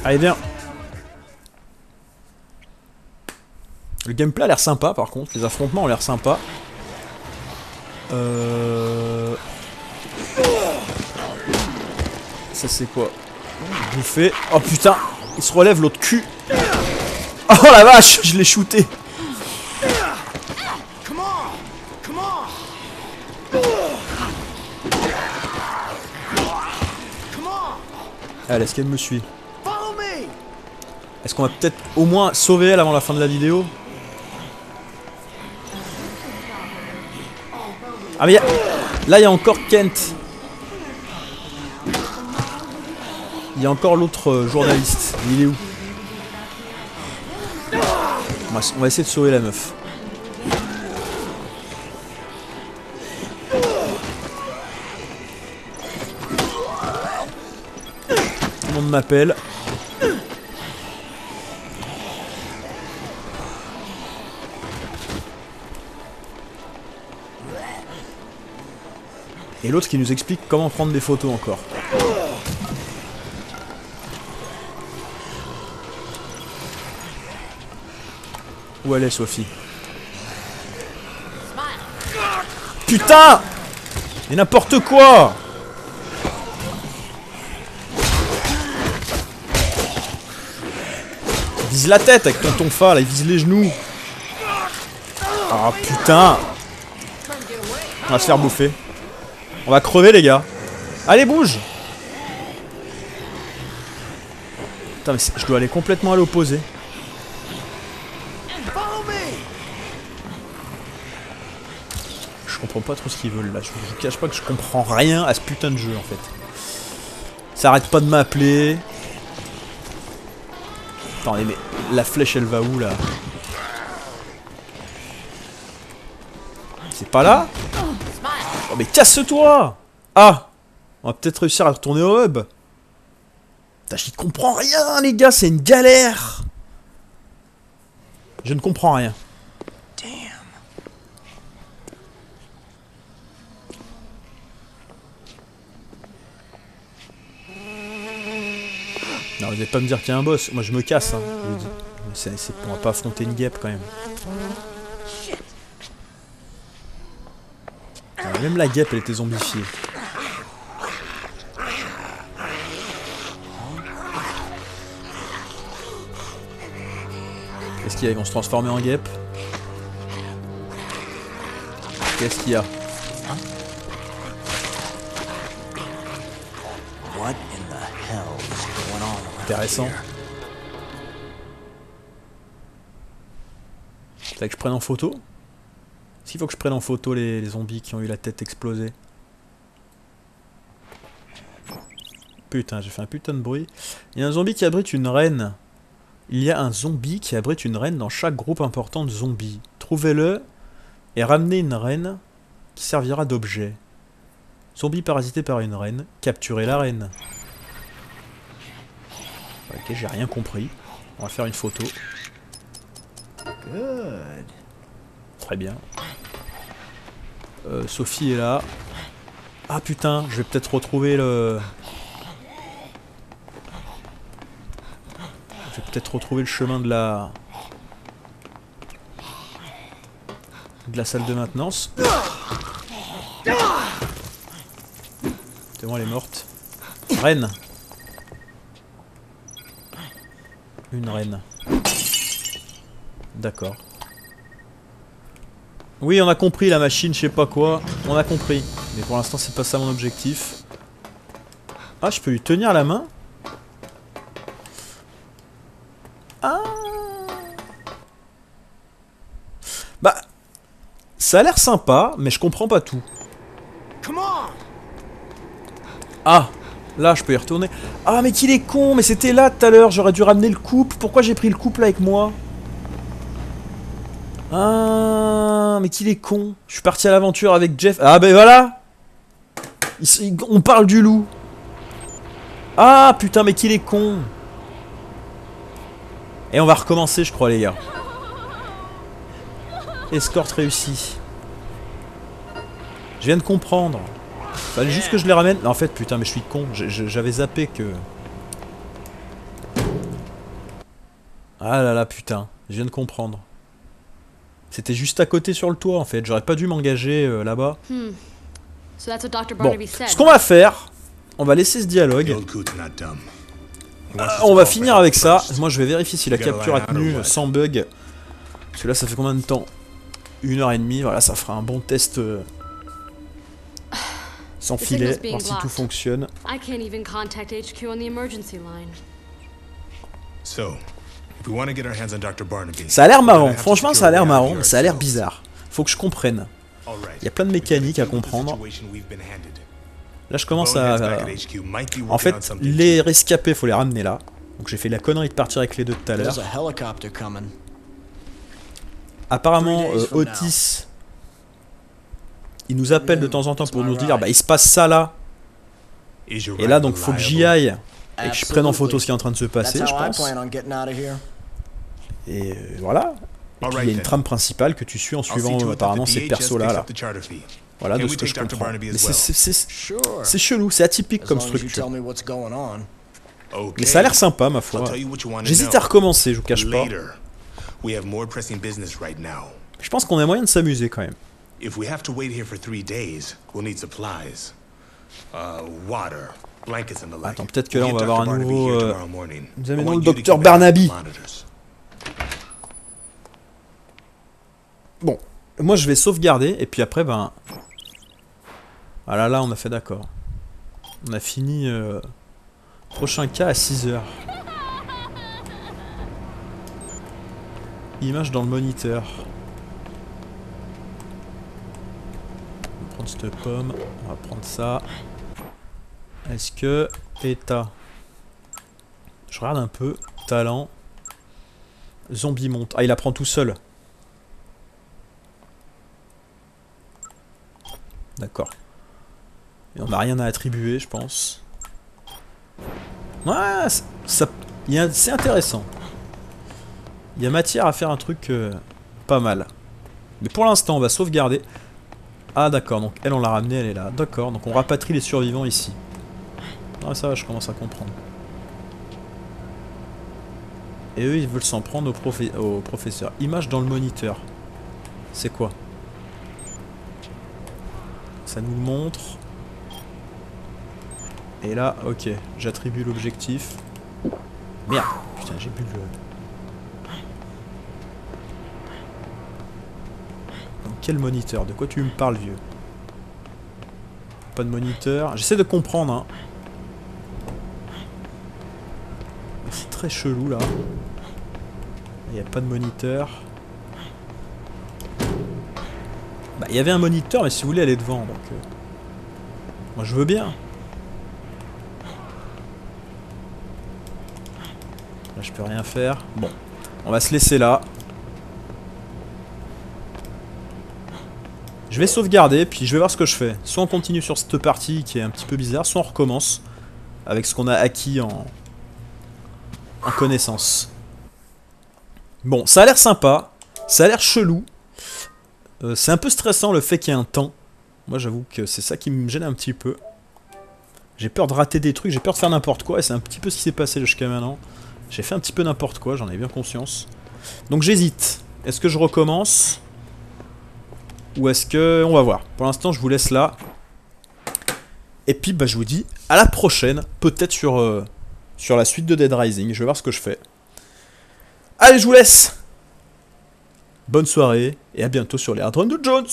Allez, viens. Le gameplay a l'air sympa par contre, les affrontements ont l'air sympas. Ça c'est quoi? Bouffer. Oh putain, il se relève l'autre cul. Oh la vache, je l'ai shooté. Allez, est-ce qu'elle me suit? Follow me. Est-ce qu'on va peut-être au moins sauver elle avant la fin de la vidéo? Ah mais là il y a encore Kent. Il y a encore l'autre journaliste. Il est où? On va essayer de sauver la meuf. Tout le monde m'appelle. Et l'autre qui nous explique comment prendre des photos encore. Où elle est, Sophie? Putain! Mais n'importe quoi! Vise la tête avec ton tonfa, là, il vise les genoux. Ah putain! On va se faire bouffer. On va crever, les gars. Allez, bouge! Putain, mais je dois aller complètement à l'opposé. Je comprends pas trop ce qu'ils veulent là. Je vous cache pas que je comprends rien à ce putain de jeu en fait. Ça arrête pas de m'appeler. Attendez, mais la flèche elle va où là? C'est pas là? Oh mais casse-toi! Ah! On va peut-être réussir à retourner au hub. Putain, j'y comprends rien les gars, c'est une galère. Je ne comprends rien. Non, vous allez pas me dire qu'il y a un boss. Moi, je me casse. Hein. On va pas affronter une guêpe quand même. Alors, même la guêpe, elle était zombifiée. Qu'est-ce qu'il y a? Ils vont se transformer en guêpe. Qu'est-ce qu'il y a? Intéressant. C'est que je prenne en photo? Est-ce qu'il faut que je prenne en photo les zombies qui ont eu la tête explosée? Putain, j'ai fait un putain de bruit. Il y a un zombie qui abrite une reine. Il y a un zombie qui abrite une reine dans chaque groupe important de zombies. Trouvez-le et ramenez une reine qui servira d'objet. Zombie parasité par une reine. Capturez la reine. Ok, j'ai rien compris. On va faire une photo. Good. Très bien. Sophie est là. Ah putain, je vais peut-être retrouver le... Je vais peut-être retrouver le chemin de la... salle de maintenance. C'est bon, elle est morte. Reine. Une reine. D'accord. Oui, on a compris la machine, je sais pas quoi. On a compris. Mais pour l'instant, c'est pas ça mon objectif. Ah, je peux lui tenir la main? Ah. Bah, ça a l'air sympa, mais je comprends pas tout. Ah, là, je peux y retourner. Ah, mais qu'il est con, mais c'était là tout à l'heure. J'aurais dû ramener le couple. Pourquoi j'ai pris le couple avec moi? Ah, mais qu'il est con. Je suis parti à l'aventure avec Jeff. Ah, ben voilà. On parle du loup. Ah, putain, mais qu'il est con. Et on va recommencer, je crois, les gars. Escorte réussie. Je viens de comprendre. Fallait juste que je les ramène. En fait, putain, mais je suis con. J'avais zappé que... Ah là là, putain. Je viens de comprendre. C'était juste à côté sur le toit, en fait. J'aurais pas dû m'engager là-bas. Bon, ce qu'on va faire... On va laisser ce dialogue. On va finir avec ça. Moi, je vais vérifier si la capture a tenu sans bug. Parce que là, ça fait combien de temps? 1h30. Voilà, ça fera un bon test... s'enfiler, voir si tout fonctionne. I can't even contact HQ on the emergency line. So, if we want to get our hands on Dr. Barnaby, Ça a l'air we're gonna marrant, have to franchement secure ça a l'air reality marrant, mais ça a l'air ourselves. bizarre. Faut que je comprenne. All right. Il y a plein de mécaniques à comprendre. Là je commence à... En fait, les rescapés, faut les ramener là. Donc j'ai fait la connerie de partir avec les deux de tout à l'heure. There's a helicopter coming. Apparemment, Otis, il nous appelle de temps en temps pour nous dire, bah il se passe ça là. Et là donc faut que j'y aille et que je prenne en photo ce qui est en train de se passer, That's je how I pense. plan on getting out of here. Et voilà. Et puis il y a une trame principale que tu suis en suivant apparemment ces persos là. Voilà de ce que je comprends. Mais c'est chelou, c'est atypique As comme long as you structure. tell me what's going on. Mais ça a l'air sympa ma foi. J'hésite à recommencer, je vous cache pas. We have more pressing business right now. Je pense qu'on a moyen de s'amuser quand même. If we have to wait here for 3 days, we'll need supplies. Water, blankets and the like. Attends, peut-être que là, We'll on va get avoir Dr. un Barnaby nouveau, here tomorrow morning. nous I amenons want le you to docteur keep an eye on Barnaby. the monitors. Bon, moi je vais sauvegarder et puis après ben... Ah là on a fait d'accord. On a fini... Prochain cas à 6h. Image dans le moniteur. On va prendre cette pomme, on va prendre ça. Est-ce que... État. Je regarde un peu. Talent. Zombie monte. Ah il apprend tout seul. D'accord. Et on n'a rien à attribuer, je pense. Ouais, c'est intéressant. Il y a matière à faire un truc pas mal. Mais pour l'instant, on va sauvegarder. Ah d'accord, donc elle, on l'a ramenée, elle est là. D'accord, donc on rapatrie les survivants ici. Ah ça va, je commence à comprendre. Et eux, ils veulent s'en prendre au professeur. Image dans le moniteur. C'est quoi? Ça nous le montre. Et là, ok, j'attribue l'objectif. Merde, putain, j'ai bu le... Donc, quel moniteur? De quoi tu me parles, vieux? Pas de moniteur. J'essaie de comprendre, hein. C'est très chelou, là. Il n'y a pas de moniteur. Bah, il y avait un moniteur, mais si vous voulez aller devant, donc... moi, je veux bien. Là, je peux rien faire. Bon, on va se laisser là. Je vais sauvegarder, puis je vais voir ce que je fais. Soit on continue sur cette partie qui est un petit peu bizarre, soit on recommence avec ce qu'on a acquis en connaissance. Bon, ça a l'air sympa. Ça a l'air chelou. C'est un peu stressant le fait qu'il y ait un temps. Moi j'avoue que c'est ça qui me gêne un petit peu. J'ai peur de rater des trucs, j'ai peur de faire n'importe quoi. Et c'est un petit peu ce qui s'est passé jusqu'à maintenant. J'ai fait un petit peu n'importe quoi, j'en ai bien conscience. Donc j'hésite. Est-ce que je recommence? Ou est-ce que... On va voir. Pour l'instant je vous laisse là. Et puis bah, je vous dis à la prochaine. Peut-être sur la suite de Dead Rising. Je vais voir ce que je fais. Allez, je vous laisse. Bonne soirée et à bientôt sur les Hard Run de Jones.